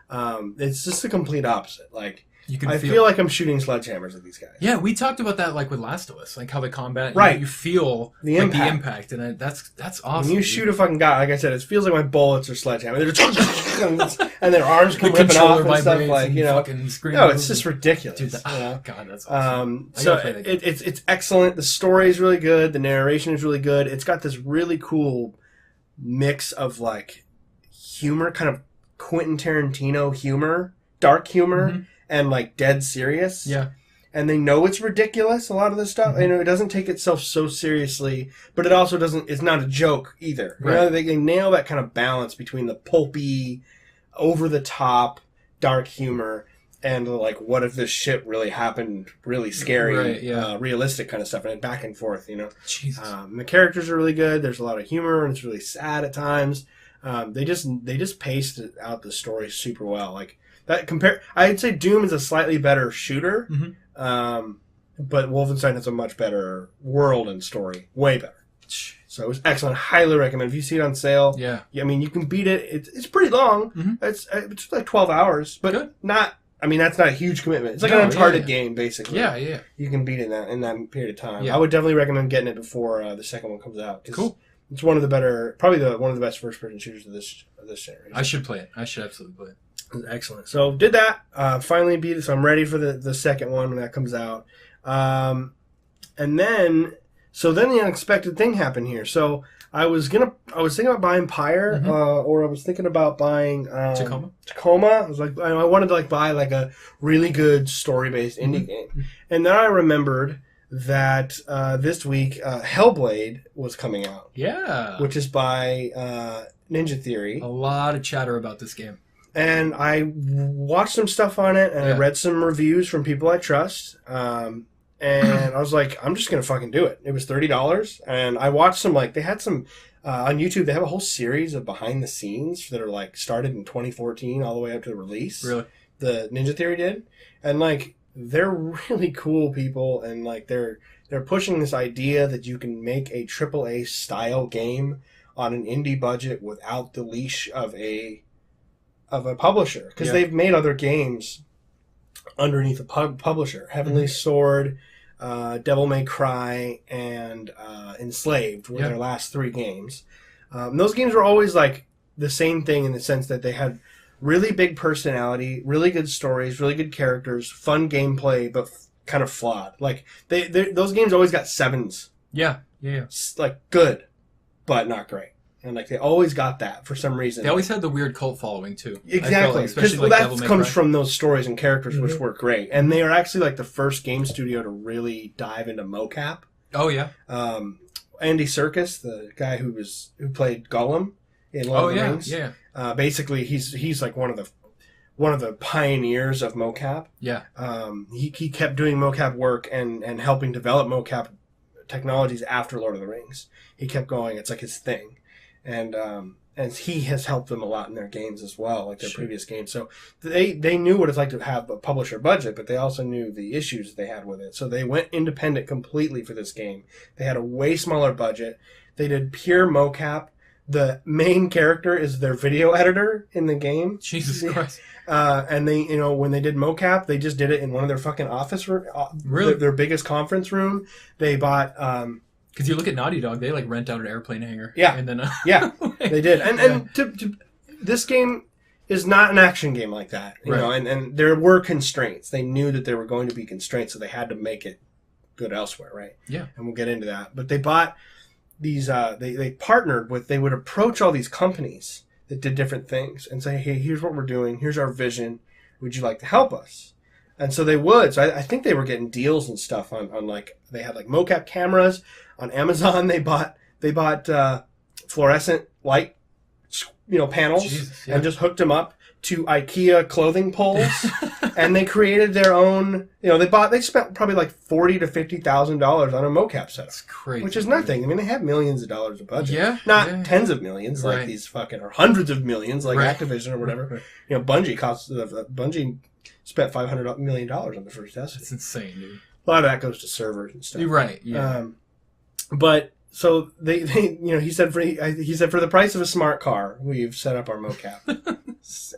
It's just the complete opposite. Like. I feel like I'm shooting sledgehammers at these guys. Yeah, we talked about that like with Last of Us, like how the combat, you feel the impact, and that's awesome. When you shoot a fucking guy, like I said, it feels like my bullets are sledgehammers. And their arms come ripping off and stuff like No, it's just ridiculous. Dude, God, that's awesome. So it's excellent. The story is really good. The narration is really good. It's got this really cool mix of like humor, kind of Quentin Tarantino humor, dark humor. And like dead serious. Yeah. And they know it's ridiculous, a lot of this stuff. It doesn't take itself so seriously, but it also it's not a joke either. Right. They nail that kind of balance between the pulpy, over the top, dark humor and like what if this shit really happened, really scary, realistic kind of stuff, and back and forth, Jesus. The characters are really good. There's a lot of humor and it's really sad at times. They just paced out the story super well. Like I'd say Doom is a slightly better shooter, but Wolfenstein has a much better world and story. Way better. So it was excellent. Highly recommend. If you see it on sale, I mean, you can beat it. It's pretty long. Mm-hmm. It's like 12 hours, but not. I mean, that's not a huge commitment. It's like an Uncharted game, basically. Yeah. You can beat it in that period of time. I would definitely recommend getting it before the second one comes out. Cool. It's one of the better, probably one of the best first-person shooters of this generation. I should play it. I should absolutely play it. Excellent. So did that. Finally beat it. So I'm ready for the second one when that comes out. And then the unexpected thing happened here. So I was thinking about buying Pyre, or I was thinking about buying Tacoma. I was like, I wanted to buy a really good story-based indie game, and then I remembered that this week Hellblade was coming out. Yeah, which is by Ninja Theory. A lot of chatter about this game. And I watched some stuff on it, and I read some reviews from people I trust. And I was like, I'm just going to fucking do it. It was $30. And I watched some, they had some, on YouTube, they have a whole series of behind the scenes that are, started in 2014 all the way up to the release. Really? The Ninja Theory did. And, they're really cool people. And, they're pushing this idea that you can make a AAA style game on an indie budget without the leash of a publisher. Because they've made other games underneath a publisher. Heavenly Sword, Devil May Cry, and Enslaved were their last 3 games. Those games were always the same thing in the sense that they had really big personality, really good stories, really good characters, fun gameplay, but kind of flawed. Those games always got 7s. Yeah. Good, but not great. And they always got that for some reason. They always had the weird cult following too. Exactly, because that comes from those stories and characters, which were great. And they are actually the first game studio to really dive into mocap. Oh yeah. Andy Serkis, the guy who played Gollum in Lord of the Rings. Yeah. Basically, he's one of the pioneers of mocap. Yeah. He kept doing mocap work and helping develop mocap technologies after Lord of the Rings. He kept going. It's his thing. And he has helped them a lot in their games as well, their previous games. So they knew what it's like to have a publisher budget, but they also knew the issues they had with it. So they went independent completely for this game. They had a way smaller budget. They did pure mocap. The main character is their video editor in the game. Jesus Christ. And they, when they did mocap, they just did it in one of their fucking office room, their biggest conference room. They bought... Because you look at Naughty Dog, they rent out an airplane hangar. Yeah, and then they did. And this game is not an action game like that, you know. And there were constraints. They knew that there were going to be constraints, so they had to make it good elsewhere, right? Yeah, and we'll get into that. But they bought these. They partnered with. They would approach all these companies that did different things and say, "Hey, here's what we're doing. Here's our vision. Would you like to help us?" And so they would. So I think they were getting deals and stuff on they had mocap cameras. On Amazon, they bought fluorescent light, panels, and just hooked them up to IKEA clothing poles, and they created their own. They spent probably $40,000 to $50,000 on a mocap setup. That's crazy, which is nothing. I mean, they have millions of dollars of budget, not tens of millions like these or hundreds of millions like Activision or whatever. Bungie spent $500 million on the first Destiny. It's insane, dude. A lot of that goes to servers and stuff. You're right. Yeah. But so they he said for the price of a smart car, we've set up our mocap,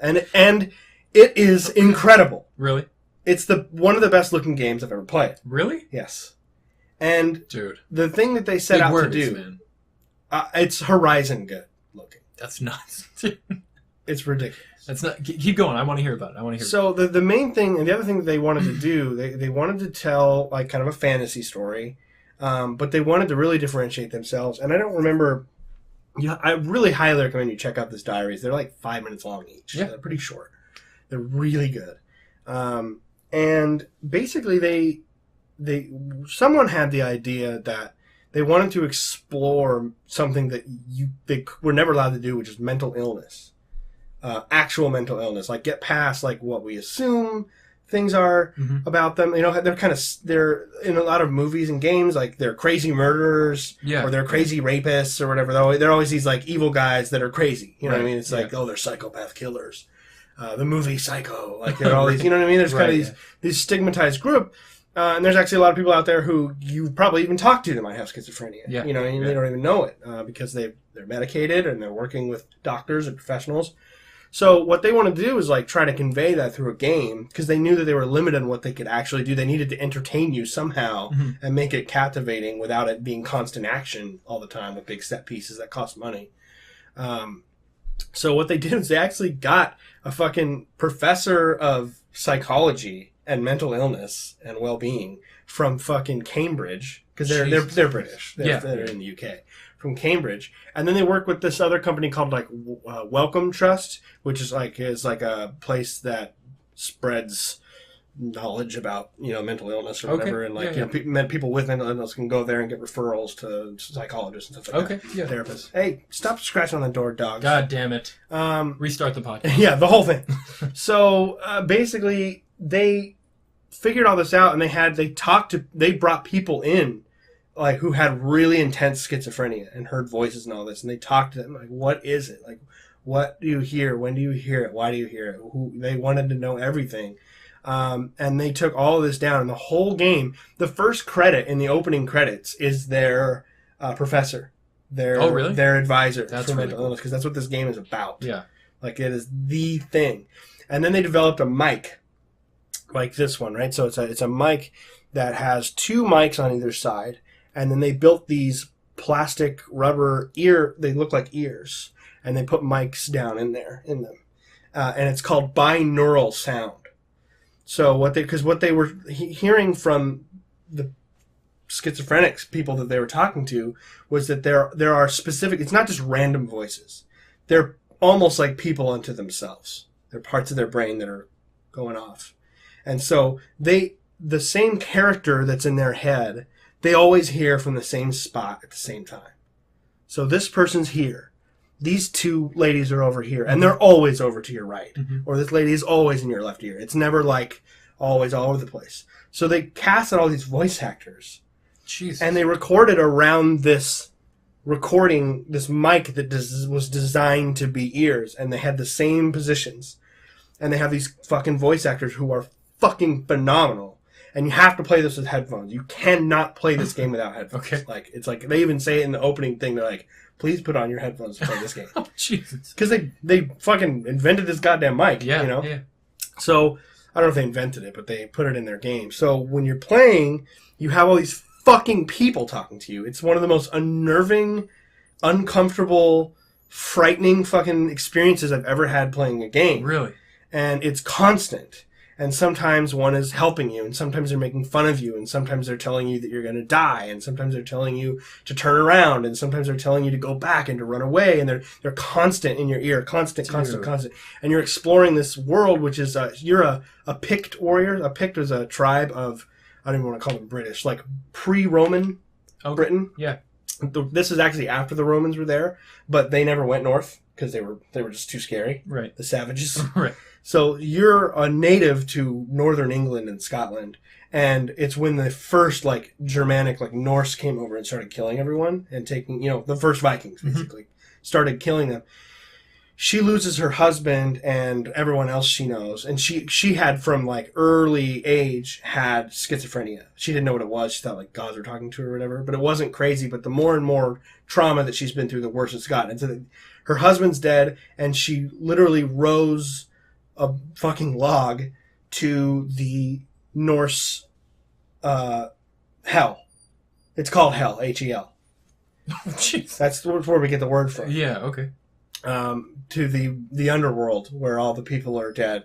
and it is incredible. Really, it's one of the best looking games I've ever played. Really? Yes. And dude, the thing that they set out to do, it's Horizon good looking. That's nuts. It's ridiculous. That's not. Keep going. I want to hear about it. So the main thing and the other thing that they wanted to do, they wanted to tell kind of a fantasy story. But they wanted to really differentiate themselves. And I don't remember... I really highly recommend you check out this diaries. They're 5 minutes long each. Yeah. They're pretty short. They're really good. And basically someone had the idea that they wanted to explore something that they were never allowed to do, which is mental illness. Actual mental illness. Get past what we assume things are about them. They're in a lot of movies and games, they're crazy murderers, or they're crazy rapists or whatever. They're always these evil guys that are crazy. You know what I mean? It's they're psychopath killers. The movie Psycho, there are all these. You know what I mean? There's kind of these stigmatized group. And there's actually a lot of people out there who you probably even talked to that might have schizophrenia. Yeah. You know, and they don't even know it because they're medicated and they're working with doctors or professionals. So what they want to do is like try to convey that through a game because they knew that they were limited in what they could actually do. They needed to entertain you somehow and make it captivating without it being constant action all the time with big set pieces that cost money. So what they did is they actually got a fucking professor of psychology and mental illness and well-being from fucking Cambridge because they're British. They're in the UK. From Cambridge, and then they work with this other company called like Wellcome Trust, which is like a place that spreads knowledge about mental illness or whatever, and like people with mental illness can go there and get referrals to psychologists and stuff like that. Therapists. Hey, stop scratching on the door, dogs. God damn it! Restart the podcast. Yeah, the whole thing. So basically, they figured all this out, and they brought people in. Like, who had really intense schizophrenia and heard voices and all this. And they talked to them, like, what is it? Like, what do you hear? When do you hear it? Why do you hear it? They wanted to know everything. And they took all of this down. And the whole game, the first credit in the opening credits is their professor. Their advisor for mental illness. Because that's what this game is about. Yeah. Like, it is the thing. And then they developed a mic. Like this one, right? So it's a mic that has two mics on either side. And then they built these plastic rubber they look like ears. And they put mics down in them. And it's called binaural sound. So what they were hearing from the schizophrenics people that they were talking to was that there are specific, it's not just random voices. They're almost like people unto themselves. They're parts of their brain that are going off. And so the same character that's in their head, they always hear from the same spot at the same time. So this person's here. These two ladies are over here. And they're always over to your right. Mm-hmm. Or this lady is always in your left ear. It's never like always all over the place. So they casted all these voice actors. Jesus. And they recorded around this mic that was designed to be ears. And they had the same positions. And they have these fucking voice actors who are fucking phenomenal. And you have to play this with headphones. You cannot play this game without headphones. Okay. Like, it's like, they even say it in the opening thing. They're like, please put on your headphones to play this game. Oh, Jesus. Because they fucking invented this goddamn mic, Yeah. So, I don't know if they invented it, but they put it in their game. So, when you're playing, you have all these fucking people talking to you. It's one of the most unnerving, uncomfortable, frightening fucking experiences I've ever had playing a game. Really? And it's constant. And sometimes one is helping you, and sometimes they're making fun of you, and sometimes they're telling you that you're going to die, and sometimes they're telling you to turn around, and sometimes they're telling you to go back and to run away, and they're constant in your ear, constant. And you're exploring this world, which is, you're a Pict warrior. A Pict is a tribe of, I don't even want to call them British, like pre-Roman Britain. Yeah. This is actually after the Romans were there, but they never went north because they were just too scary. Right. The savages. Right. So you're a native to northern England and Scotland, and it's when the first like Germanic, like Norse came over and started killing everyone and taking, the first Vikings basically started killing them. She loses her husband and everyone else she knows, and she had from like early age had schizophrenia. She didn't know what it was. She thought like gods were talking to her or whatever, but it wasn't crazy. But the more and more trauma that she's been through, the worse it's gotten. And so her husband's dead, and she literally rose a fucking log to the Norse hell. It's called hell, H-E-L. Jeez. That's where we get the word from. Yeah, okay. To the underworld where all the people are dead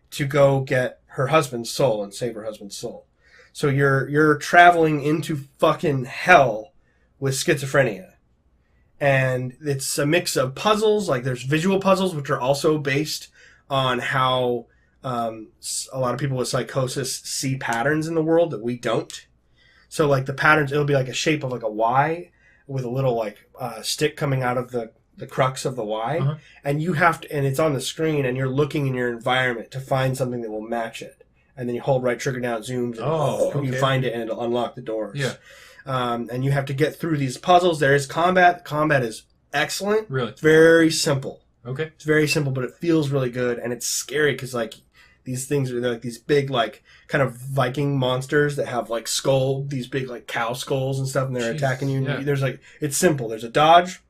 to go get her husband's soul and save her husband's soul. So you're traveling into fucking hell with schizophrenia. And it's a mix of puzzles, like there's visual puzzles, which are also based on how a lot of people with psychosis see patterns in the world that we don't. So like the patterns, it'll be like a shape of like a Y with a little like stick coming out of the crux of the Y. And you have to, and it's on the screen, and you're looking in your environment to find something that will match it. And then you hold right trigger down, zooms, and you find it, and it'll unlock the doors. Yeah. And you have to get through these puzzles. There is combat. Combat is excellent. Really? It's very simple. Okay. It's very simple, but it feels really good, and it's scary because like these things are like these big like kind of Viking monsters that have like these big like cow skulls and stuff, and they're attacking you. And there's like it's simple. There's a dodge,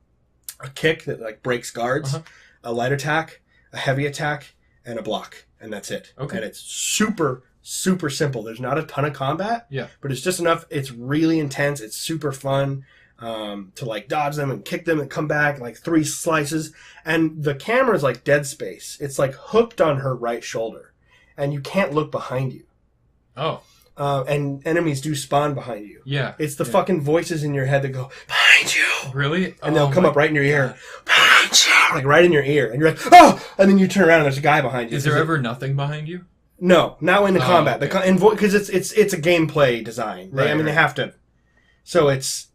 a kick that like breaks guards, a light attack, a heavy attack, and a block, and that's it. Okay, and it's super simple. There's not a ton of combat. Yeah, but it's just enough. It's really intense. It's super fun. To like dodge them and kick them and come back like 3 slices, and the camera's like Dead Space. It's like hooked on her right shoulder, and you can't look behind you. Oh. And enemies do spawn behind you. Yeah. It's the fucking voices in your head that go, behind you. Really? And they'll come up right in your ear. Behind you. Like right in your ear. And you're like, oh! And then you turn around and there's a guy behind you. Is there ever nothing behind you? No. Not in the combat. Okay. Because it's a gameplay design. They have to. So it's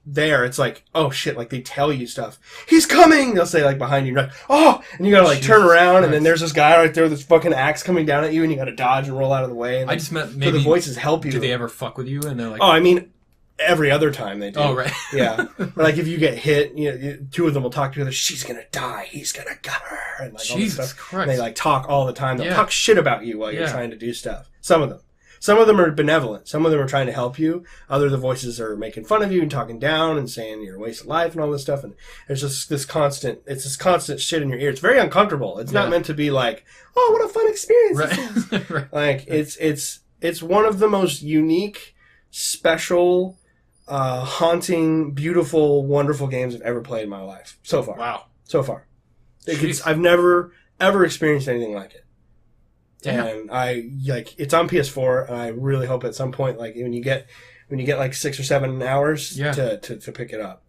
there. It's like, oh shit, like they tell you stuff. He's coming! They'll say like behind you. You're like, oh! And you gotta like turn around and then there's this guy right there with this fucking axe coming down at you and you gotta dodge and roll out of the way. And, I just meant maybe... So the voices help you. Do they ever fuck with you? And they're like... Oh, I mean, every other time they do. Oh, right. Yeah. Like if you get hit, 2 of them will talk to each other, she's gonna die, he's gonna gut her. And like Jesus all this stuff. Christ. And they like talk all the time. They'll talk shit about you while you're trying to do stuff. Some of them. Some of them are benevolent. Some of them are trying to help you. Other the voices are making fun of you and talking down and saying you're a waste of life and all this stuff. And there's just this constant shit in your ear. It's very uncomfortable. It's not meant to be like, oh, what a fun experience this is. Right. Like it's one of the most unique, special, haunting, beautiful, wonderful games I've ever played in my life so far. Wow. So far. I've never ever experienced anything like it. Damn. And it's on PS4, and I really hope at some point, like when you get like 6 or 7 hours to pick it up.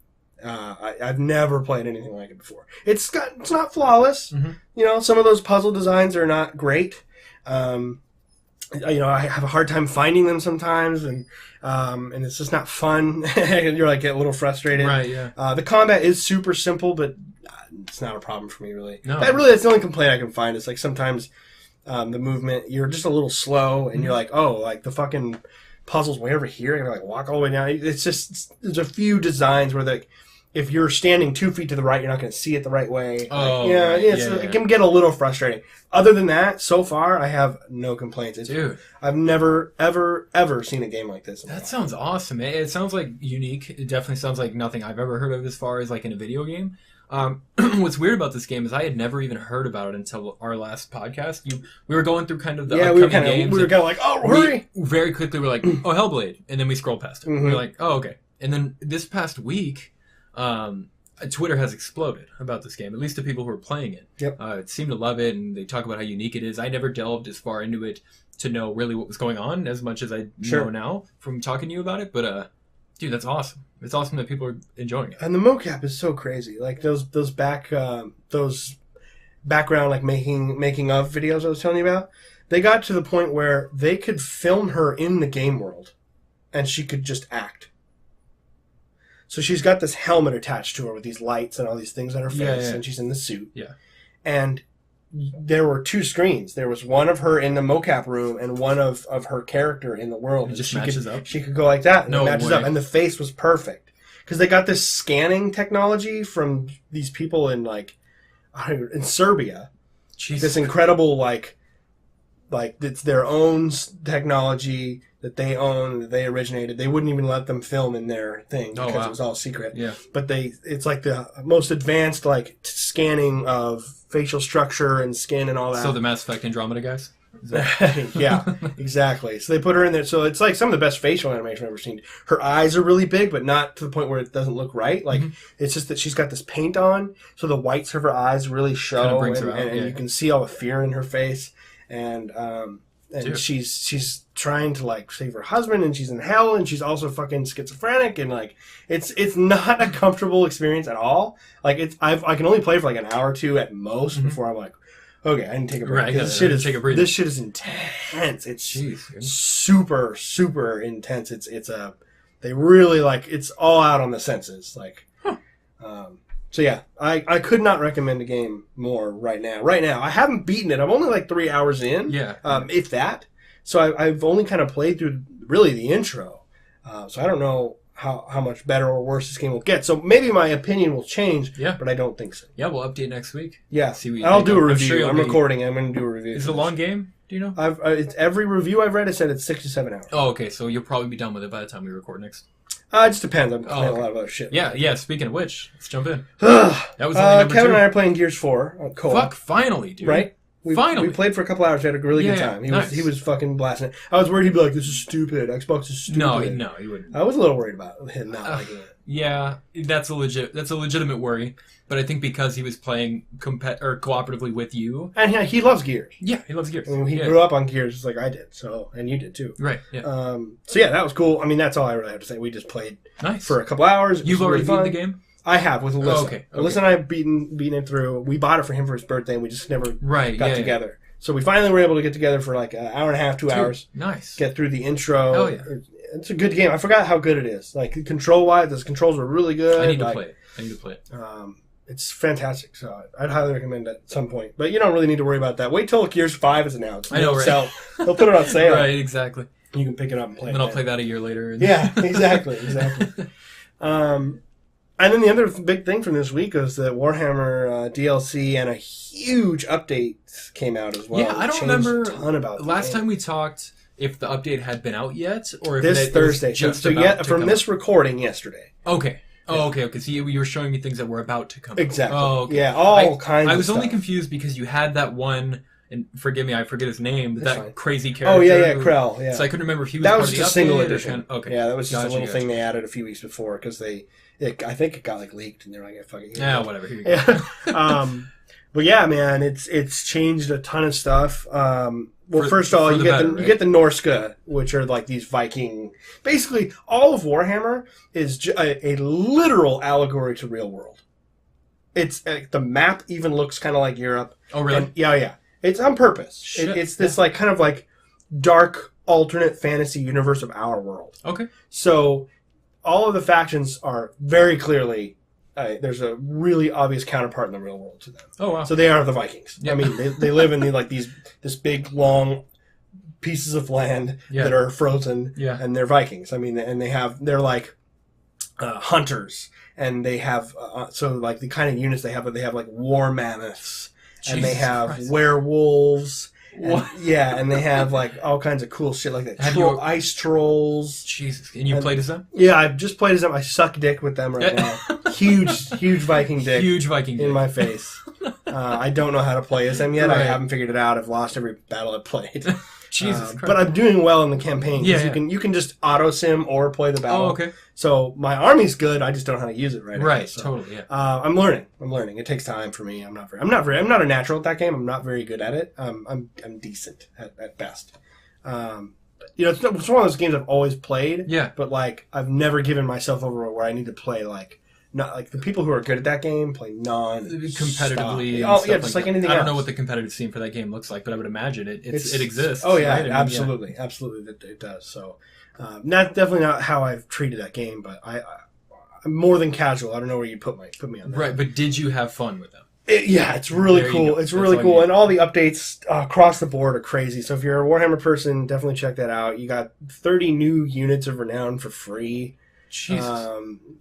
I've never played anything like it before. It's not flawless. Mm-hmm. Some of those puzzle designs are not great. I have a hard time finding them sometimes, and it's just not fun. You're like get a little frustrated. Right. Yeah. The combat is super simple, but it's not a problem for me really. No. That's the only complaint I can find. It's like sometimes. The movement, you're just a little slow, and you're like, oh, like the fucking puzzle's way over here, and you're like walk all the way down. It's just there's a few designs where if you're standing 2 feet to the right, you're not going to see it the right way. Oh, it can get a little frustrating. Other than that, so far I have no complaints. Dude, I've never ever seen a game like this. That sounds awesome. It sounds like unique. It definitely sounds like nothing I've ever heard of as far as like in a video game. What's weird about this game is I had never even heard about it until our last podcast. We were going through kind of the upcoming games. We were kind of like, oh, hurry! Very quickly, we're like, oh, Hellblade, and then we scrolled past it. Mm-hmm. We're like, oh, okay. And then this past week, Twitter has exploded about this game. At least the people who are playing it. Yep. Seem to love it, and they talk about how unique it is. I never delved as far into it to know really what was going on as much as I know now from talking to you about it. But dude, that's awesome. It's awesome that people are enjoying it. And the mocap is so crazy. Like those background like making of videos I was telling you about. They got to the point where they could film her in the game world, and she could just act. So she's got this helmet attached to her with these lights and all these things on her face, and she's in the suit. Yeah. And there were 2 screens. There was one of her in the mocap room and one of her character in the world. It just matches up? She could go like that, and it matches up. And the face was perfect. Because they got this scanning technology from these people in, in Serbia. Jesus. This incredible, like it's their own technology that they own, that they originated. They wouldn't even let them film in their thing because it was all secret. Yeah. But it's like the most advanced, scanning of facial structure and skin and all that. So the Mass Effect Andromeda guys? Yeah, exactly. So they put her in there. So it's like some of the best facial animation I've ever seen. Her eyes are really big, but not to the point where it doesn't look right. It's just that she's got this paint on, so the whites of her eyes really show, and you can see all the fear in her face. And she's trying to save her husband, and she's in hell, and she's also fucking schizophrenic, and it's not a comfortable experience at all. I can only play for an hour or 2 at most before I'm like, okay, I need to take a break. Right, this shit is intense. It's super, super intense. They really it's all out on the senses. So yeah, I could not recommend a game more right now. I haven't beaten it. I'm only 3 hours in. Yeah. If that. So I've only kind of played through really the intro. So I don't know how much better or worse this game will get. So maybe my opinion will change. Yeah. But I don't think so. Yeah, we'll update next week. Yeah. I'll do a review. I'm recording it. I'm going to do a review. reviews. Is it a long game? Do you know? Every review I've read has said it's 6 to 7 hours. Oh, okay. So you'll probably be done with it by the time we record next. It just depends. I'm playing a lot of other shit. Yeah. Speaking of which, let's jump in. That was only number Kevin 2. and I are playing Gears 4 co-op. Fuck, finally, dude. Right? Finally. We played for a couple hours. We had a really good time. He was fucking blasting it. I was worried he'd be like, "This is stupid. Xbox is stupid." No, he wouldn't. I was a little worried about him not liking it. Yeah, that's a legitimate worry. But I think because he was playing cooperatively with you, and he loves Gears. Yeah, he loves Gears. I mean, he grew up on Gears just like I did. So, and you did too. Right. Yeah. So yeah, that was cool. I mean, that's all I really have to say. We just played for a couple hours. You've already beaten the game? I have with Alyssa. Okay. Alyssa and I have beaten it through. We bought it for him for his birthday, and we just never got together. Yeah. So we finally were able to get together for like an hour and a half, 2 hours. Nice. Get through the intro. Hell yeah. It's a good game. I forgot how good it is. Like control-wise, the controls are really good. I need to play it. It's fantastic. So I'd highly recommend it at some point. But you don't really need to worry about that. Wait till Gears 5 is announced. I know, right? They'll put it on sale. Right, exactly. You can pick it up and play it. And then I'll play that a year later. Yeah, exactly. And then the other big thing from this week was the Warhammer DLC and a huge update came out as well. Yeah, I don't remember a ton about last time we talked if the update had been out yet or if this Thursday. From this recording yesterday. Okay. Oh, okay. So you were showing me things that were about to come. Exactly. Oh, okay. Yeah, all kinds. I was of only stuff. confused because you had that one. And forgive me, I forget his name. That crazy character. Oh yeah, Krell. Yeah. So I couldn't remember if he was that part was of just the a single update edition. Okay. Yeah, that was just a little thing they added a few weeks before because I think it got like leaked and they're like, "Fucking whatever." Here you go. But yeah, man, it's changed a ton of stuff. Well, first of all, you get the Norska, which are like these Viking. Basically, all of Warhammer is a literal allegory to real world. It's the map even looks kind of like Europe. Oh, really? Yeah. It's on purpose. It's this like kind of like dark alternate fantasy universe of our world. Okay. So all of the factions are very clearly there's a really obvious counterpart in the real world to them. Oh wow! So they are the Vikings. Yeah. I mean, they live in this big long pieces of land that are frozen. Yeah. And they're Vikings. I mean, and they're like hunters, and they have so like the kind of units they have like war mammoths. And they have werewolves. And they have like all kinds of cool shit like that. Ice trolls. Jesus. And you played as them? Yeah, I've just played as them. I suck dick with them right now. Huge Viking dick. Huge Viking dick. In my face. I don't know how to play as them yet. Right. I haven't figured it out. I've lost every battle I've played. Jesus Christ. But I'm doing well in the campaign. Yeah. You can just auto sim or play the battle. Oh, okay. So my army's good. I just don't know how to use it right now. Right. So, totally. Yeah. I'm learning. It takes time for me. I'm not a natural at that game. I'm not very good at it. I'm decent at best. It's one of those games I've always played. Yeah. But like I've never given myself over where I need to play like. Not like the people who are good at that game play competitively. Oh yeah, just like anything else. I don't know what the competitive scene for that game looks like, but I would imagine it exists. Oh yeah, right? absolutely, it does. So, definitely not how I've treated that game, but I'm more than casual. I don't know where you put me on that. Right, but did you have fun with them? It's really cool. It's really cool, and all the updates across the board are crazy. So if you're a Warhammer person, definitely check that out. You got 30 new units of renown for free. Jesus.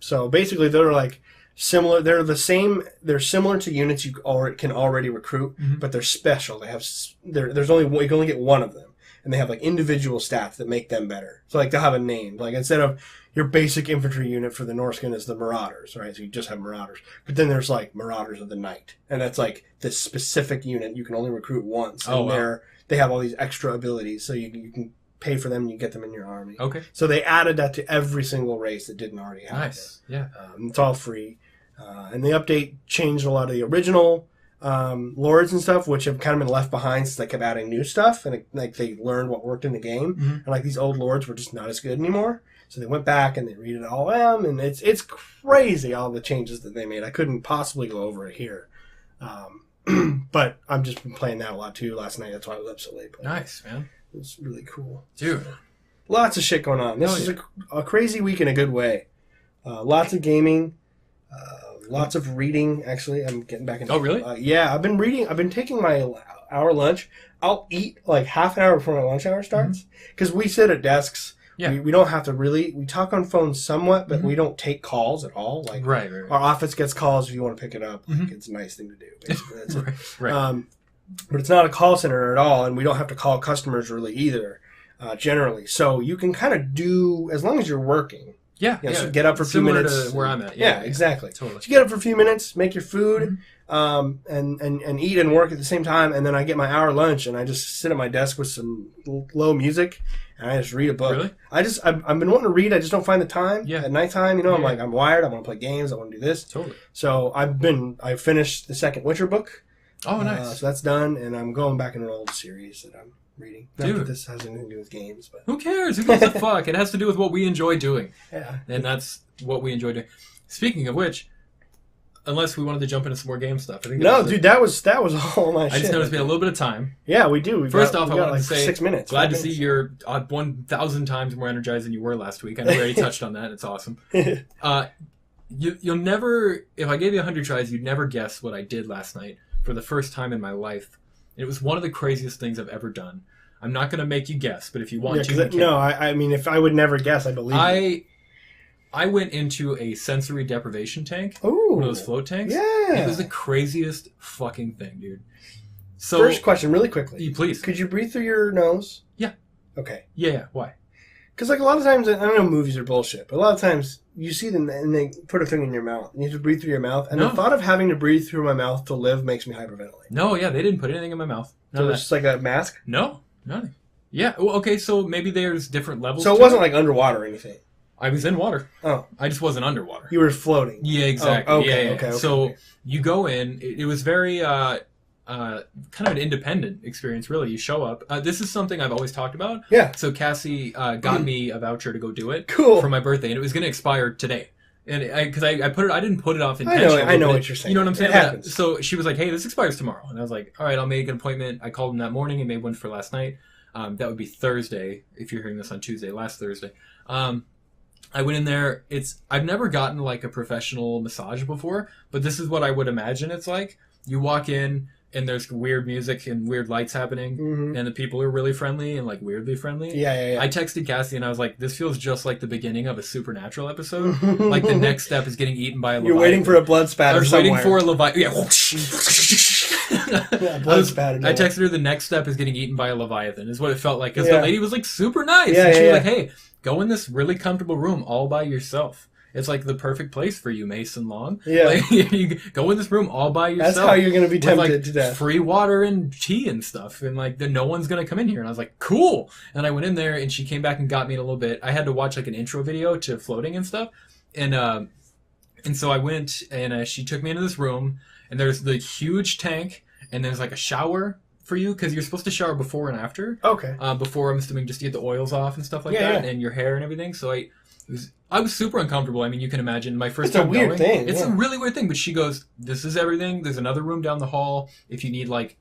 So basically, they're like similar. They're the same. They're similar to units you can already recruit, but they're special. They have you can only get one of them, and they have like individual stats that make them better. So like they'll have a name. Like instead of your basic infantry unit for the Norskin is the Marauders, right? So you just have Marauders, but then there's like Marauders of the Night, and that's like this specific unit you can only recruit once. And they have all these extra abilities, so you can pay for them and you get them in your army. Okay. So they added that to every single race that didn't already have nice. it. Yeah. It's all free. And the update changed a lot of the original lords and stuff, which have kind of been left behind since they kept adding new stuff and they learned what worked in the game. And like these old lords were just not as good anymore. So they went back and they read it all out, and it's crazy all the changes that they made. I couldn't possibly go over it here. But I've just been playing that a lot too last night. That's why I was up so late. Nice, man. It's really cool. Dude. Lots of shit going on. This is a crazy week in a good way. Lots of gaming. Lots of reading, actually. I'm getting back into Oh, really? Yeah, I've been reading. I've been taking my hour lunch. I'll eat like half an hour before my lunch hour starts. Because we sit at desks. Yeah. We don't have to really... We talk on phones somewhat, but we don't take calls at all. Like right. Our office gets calls if you want to pick it up. Like, it's a nice thing to do. Basically, that's it. Right. but it's not a call center at all, and we don't have to call customers really either, generally. So you can kind of do, as long as you're working. Yeah, So get up for a few minutes. To where I'm at. Yeah, exactly. Totally. So you get up for a few minutes, make your food, and eat and work at the same time, and then I get my hour lunch, and I just sit at my desk with some low music, and I just read a book. Really? I've been wanting to read, I just don't find the time. Yeah. At nighttime, I'm like, I'm wired, I want to play games, I want to do this. Totally. So I finished the second Witcher book. Oh, nice. So that's done, and I'm going back into an old series that I'm reading. Not Dude. that this has anything to do with games, but Who cares? Who gives a fuck? It has to do with what we enjoy doing. yeah. And that's what we enjoy doing. Speaking of which, unless we wanted to jump into some more game stuff. I think that was all my shit. I just noticed we had a little bit of time. Yeah, we do. First off, I wanted to say 6 minutes. Glad to see you're 1,000 times more energized than you were last week. I know we already touched on that. It's awesome. You'll never, if I gave you 100 tries, you'd never guess what I did last night for the first time in my life. It was one of the craziest things I've ever done. I'm not going to make you guess, but if you want to, you can. No, I mean, if I would never guess, I believe you. I went into a sensory deprivation tank. Ooh. One of those float tanks. Yeah. It was the craziest fucking thing, dude. So, first question, really quickly. Please. Could you breathe through your nose? Yeah. Okay. Yeah. Why? Because like a lot of times, I don't know, movies are bullshit, but a lot of times you see them and they put a thing in your mouth. You have to breathe through your mouth. And the thought of having to breathe through my mouth to live makes me hyperventilate. No, yeah, they didn't put anything in my mouth. So it's just like a mask? No, nothing. Yeah, well, okay, so maybe there's different levels. So it wasn't like underwater or anything? I was in water. Oh. I just wasn't underwater. You were floating? Yeah, exactly. Oh, okay, yeah. Okay. So you go in. It was very kind of an independent experience, really. You show up. This is something I've always talked about. Yeah. So Cassie got me a voucher to go do it. Cool. For my birthday, and it was going to expire today. And because I didn't put it off intentionally. I know what you're saying. You know what I'm saying? It happens. So she was like, "Hey, this expires tomorrow," and I was like, "All right, I'll make an appointment." I called him that morning and made one for last night. That would be Thursday if you're hearing this on Tuesday. Last Thursday. I went in there. I've never gotten like a professional massage before, but this is what I would imagine it's like. You walk in and there's weird music and weird lights happening, and the people are really friendly and like weirdly friendly. Yeah. I texted Cassie and I was like, "This feels just like the beginning of a Supernatural episode. Like the next step is getting eaten by a Leviathan." You're waiting for a blood spatter. I was somewhere. waiting for a Leviathan. Yeah. Blood spatter. I texted her the next step is getting eaten by a Leviathan. Is what it felt like because Yeah. the lady was like super nice. Yeah, and she yeah, was like, "Hey, go in this really comfortable room all by yourself. It's like the perfect place for you, Mason Long. Yeah. Like, you go in this room all by yourself. That's how you're going to be tempted with, like, to death. Free water and tea and stuff. And like, no one's going to come in here." And I was like, "Cool." And I went in there and she came back and got me in a little bit. I had to watch like an intro video to floating and stuff. And so I went and she took me into this room and there's the huge tank and there's like a shower for you because you're supposed to shower before and after. Okay. Before, I'm assuming, just to get the oils off and stuff like that, and your hair and everything. So I was super uncomfortable. I mean, you can imagine my first time going. It's a weird thing. It's a really weird thing. But she goes, "This is everything. There's another room down the hall if you need like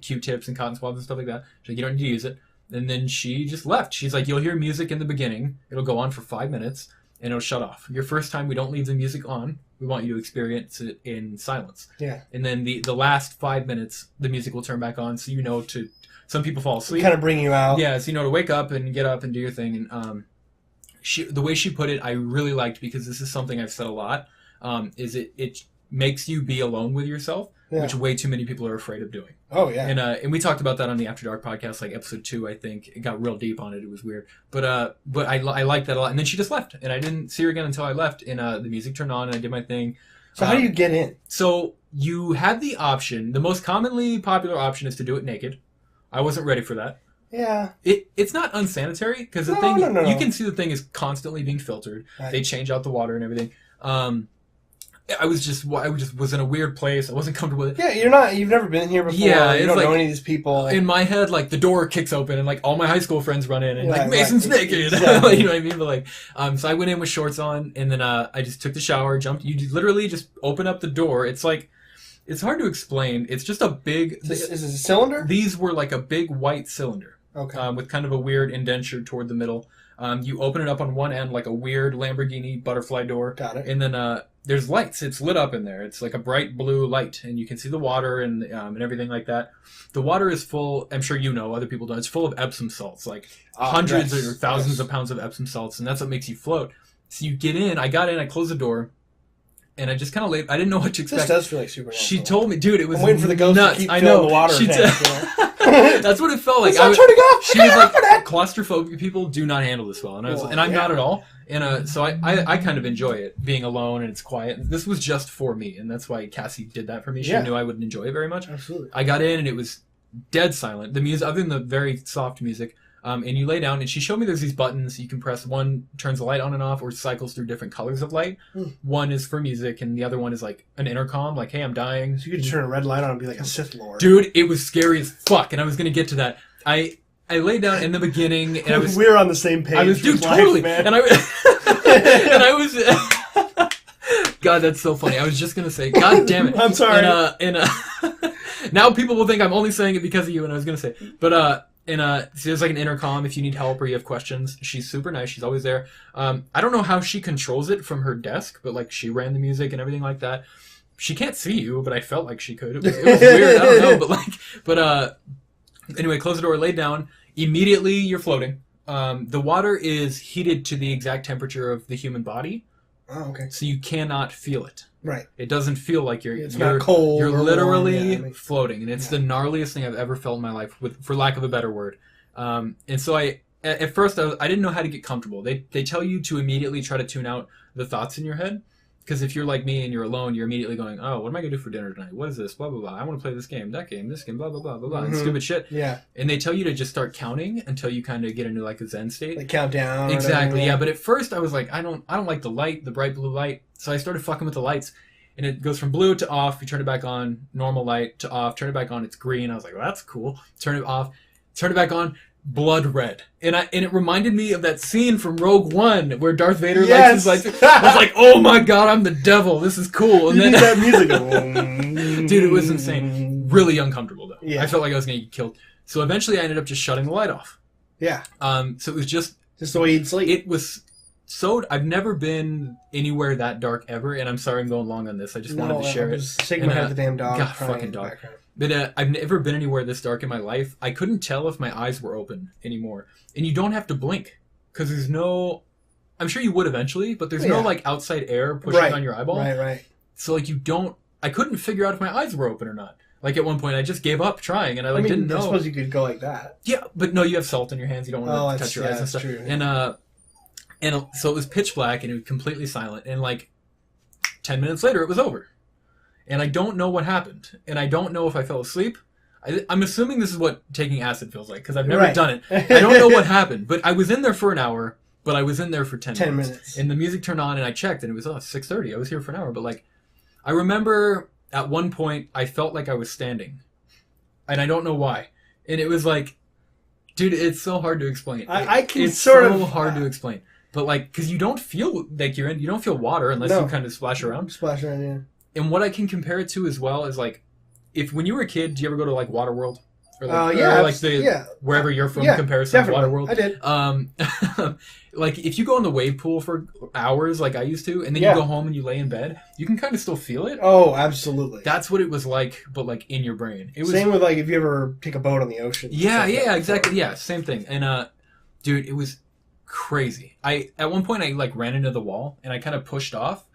Q-tips and cotton swabs and stuff like that. She's like, you don't need to use it." And then she just left. She's like, "You'll hear music in the beginning. It'll go on for 5 minutes and it'll shut off. Your first time, we don't leave the music on. We want you to experience it in silence." Yeah. And then the last 5 minutes, the music will turn back on, so you know to. Some people fall asleep. Kind of bring you out. Yeah, so you know to wake up and get up and do your thing. And the way she put it, I really liked because this is something I've said a lot. Is it makes you be alone with yourself, which way too many people are afraid of doing. Oh yeah. And we talked about that on the After Dark podcast, like episode 2, I think. It got real deep on it. It was weird, but I liked that a lot. And then she just left, and I didn't see her again until I left. And the music turned on, and I did my thing. So how do you get in? So you had the option. The most commonly popular option is to do it naked. I wasn't ready for that. Yeah. It's not unsanitary because the thing you can see the thing is constantly being filtered. Right. They change out the water and everything. I was in a weird place. I wasn't comfortable with it. Yeah, you've never been here before. Yeah, you don't know any of these people. In my head, like the door kicks open and like all my high school friends run in and like Mason's naked. Exactly. You know what I mean? But like, so I went in with shorts on and then I just took the shower, jumped. You literally just open up the door. It's like. It's hard to explain. It's just a big... Is this a cylinder? These were like a big white cylinder. Okay. With kind of a weird indenture toward the middle. You open it up on one end like a weird Lamborghini butterfly door. Got it. And then there's lights. It's lit up in there. It's like a bright blue light. And you can see the water and everything like that. The water is full... I'm sure you know, other people don't. It's full of Epsom salts. Like hundreds or thousands of pounds of Epsom salts. And that's what makes you float. So you get in. I got in. I closed the door. and I just kind of laid. I didn't know what to expect. This does feel like supernatural. She told me, dude, it was I'm waiting for the ghost nuts. to keep I filling know. the water She tank. That's what it felt like. It's not turning off. She was like, claustrophobic people do not handle this well, and I was, and I'm not at all. And so I kind of enjoy it being alone and it's quiet. This was just for me, and that's why Cassie did that for me. She knew I wouldn't enjoy it very much. Absolutely. I got in and it was dead silent. The music, other than the very soft music, and you lay down and she showed me there's these buttons you can press. One turns the light on and off or cycles through different colors of light. One is for music and the other one is like an intercom, like, hey, I'm dying. So you could turn a red light on and be like a Sith Lord. Dude, it was scary as fuck, and I was gonna get to that. I laid down in the beginning and I was we were on the same page. I was totally, man. and I was God, that's so funny. I was just gonna say, God damn it. I'm sorry. Now people will think I'm only saying it because of you, and I was gonna say, but so there's like an intercom if you need help or you have questions. She's super nice. She's always there. I don't know how she controls it from her desk, but like she ran the music and everything like that. She can't see you, but I felt like she could. It was weird. I don't know, but anyway, close the door, lay down. Immediately, you're floating. The water is heated to the exact temperature of the human body. Oh, okay. So you cannot feel it. Right. It doesn't feel like you're not cold. You're literally warm, floating, and it's the gnarliest thing I've ever felt in my life, for lack of a better word. And so at first I didn't know how to get comfortable. They tell you to immediately try to tune out the thoughts in your head, because if you're like me and you're alone, you're immediately going, oh, what am I gonna do for dinner tonight? What is this? Blah blah blah. I want to play this game, that game, this game, blah blah blah blah blah, and stupid shit. Yeah. And they tell you to just start counting until you kind of get into like a Zen state. Like countdown. Exactly. Yeah. But at first I was like, I don't like the light, the bright blue light. So I started fucking with the lights, and it goes from blue to off. You turn it back on, normal light to off. Turn it back on, it's green. I was like, well, that's cool. Turn it off. Turn it back on. Blood red, and it reminded me of that scene from Rogue One where Darth Vader lights his lights. I was like, oh my god, I'm the devil. This is cool. And you then that music, dude, it was insane. Really uncomfortable though. Yeah. I felt like I was gonna get killed. So eventually, I ended up just shutting the light off. Yeah. So it was just the way you'd sleep. It was so. I've never been anywhere that dark ever, and I'm sorry I'm going long on this. I just wanted to share it. Shaking my head at the damn dog. God, fucking dog. But I've never been anywhere this dark in my life. I couldn't tell if my eyes were open anymore. And you don't have to blink, because there's no... I'm sure you would eventually, but there's no like outside air pushing on your eyeball. Right. So like you don't... I couldn't figure out if my eyes were open or not. Like at one point I just gave up trying, and I didn't know. I suppose you could go like that. Yeah, but no, you have salt in your hands. You don't want to touch your eyes and stuff. True. And so it was pitch black, and it was completely silent. And like 10 minutes later, it was over. And I don't know what happened. And I don't know if I fell asleep. I'm assuming this is what taking acid feels like, because I've never done it. I don't know what happened. But I was in there for an hour, but I was in there for 10 minutes. And the music turned on, and I checked, and it was 6:30. I was here for an hour. But like, I remember at one point, I felt like I was standing. And I don't know why. And it was like, dude, it's so hard to explain. It's so hard to explain. But like, because you don't feel like you don't feel water unless you kind of splash around. Splash around, yeah. And what I can compare it to as well is like, if when you were a kid, do you ever go to like Waterworld? Or like, wherever you're from, comparison to Waterworld. I did. Like if you go in the wave pool for hours, like I used to, and then you go home and you lay in bed, you can kind of still feel it. Oh, absolutely. That's what it was like, but like in your brain. It was same with like if you ever take a boat on the ocean. Yeah, exactly. Yeah, same thing. And dude, it was crazy. At one point I like ran into the wall and I kind of pushed off.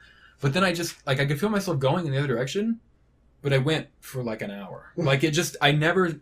But then I just, like, I could feel myself going in the other direction, but I went for, like, an hour. Like, I never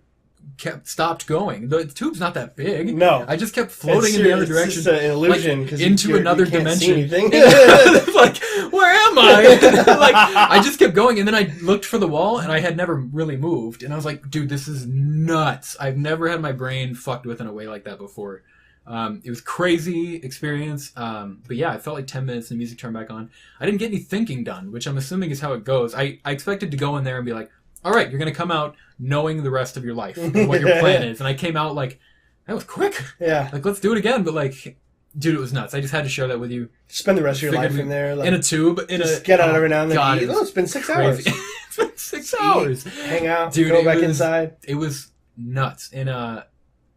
stopped going. The tube's not that big. No. I just kept floating in the other direction. It's just an illusion. Like, into another dimension. It's like, where am I? Like, I just kept going, and then I looked for the wall, and I had never really moved. And I was like, dude, this is nuts. I've never had my brain fucked with in a way like that before. It was crazy experience. But yeah, I felt like 10 minutes and the music turned back on. I didn't get any thinking done, which I'm assuming is how it goes. I expected to go in there and be like, all right, you're going to come out knowing the rest of your life and what your plan is. And I came out like, that was quick. Yeah. Like, let's do it again. But like, dude, it was nuts. I just had to share that with you. Spend the rest of your life in there. Like, in a tube. Get out every now and then. God, it's been 6 hours. It's been 6 hours. Hang out. Dude, go back inside. It was nuts. And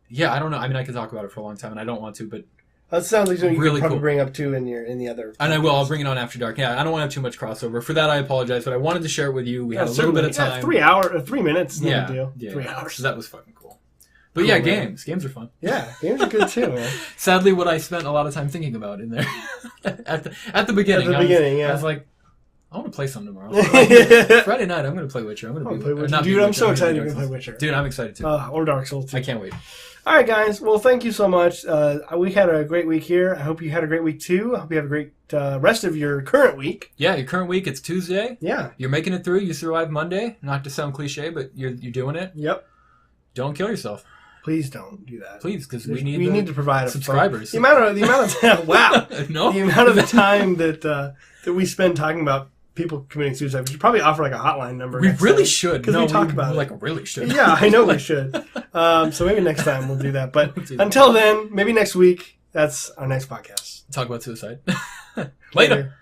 yeah, I don't know. I mean, I could talk about it for a long time, and I don't want to, but that sounds like something you could probably cool. bring up too in the other. And I will. I'll bring it on after dark. Yeah, I don't want to have too much crossover. For that, I apologize, but I wanted to share it with you. We had a little bit of time. 3 minutes. No big deal. Yeah, 3 hours. So that was fucking cool. But cool, yeah, games. Games are fun. Yeah, games are good too, man. Sadly, what I spent a lot of time thinking about in there at the beginning. I was like, I want to play some tomorrow. Friday night, I'm going to play Witcher. I'm going to play Witcher. Dude, I'm so excited you're going to play Witcher. Dude, I'm excited too. Or Dark Souls too. I can't wait. All right, guys. Well, thank you so much. We had a great week here. I hope you had a great week too. I hope you have a great rest of your current week. Yeah, your current week. It's Tuesday. Yeah. You're making it through. You survived Monday. Not to sound cliche, but you're doing it. Yep. Don't kill yourself. Please don't do that. Please, because we need to provide subscribers. The amount of time, wow. No. The amount of the time that we spend talking about people committing suicide. We should probably offer like a hotline number. We really should. Because we talk about it. Like really should. Yeah, I know we should. So maybe next time we'll do that. But until then, maybe next week, that's our next podcast. Talk about suicide. Later.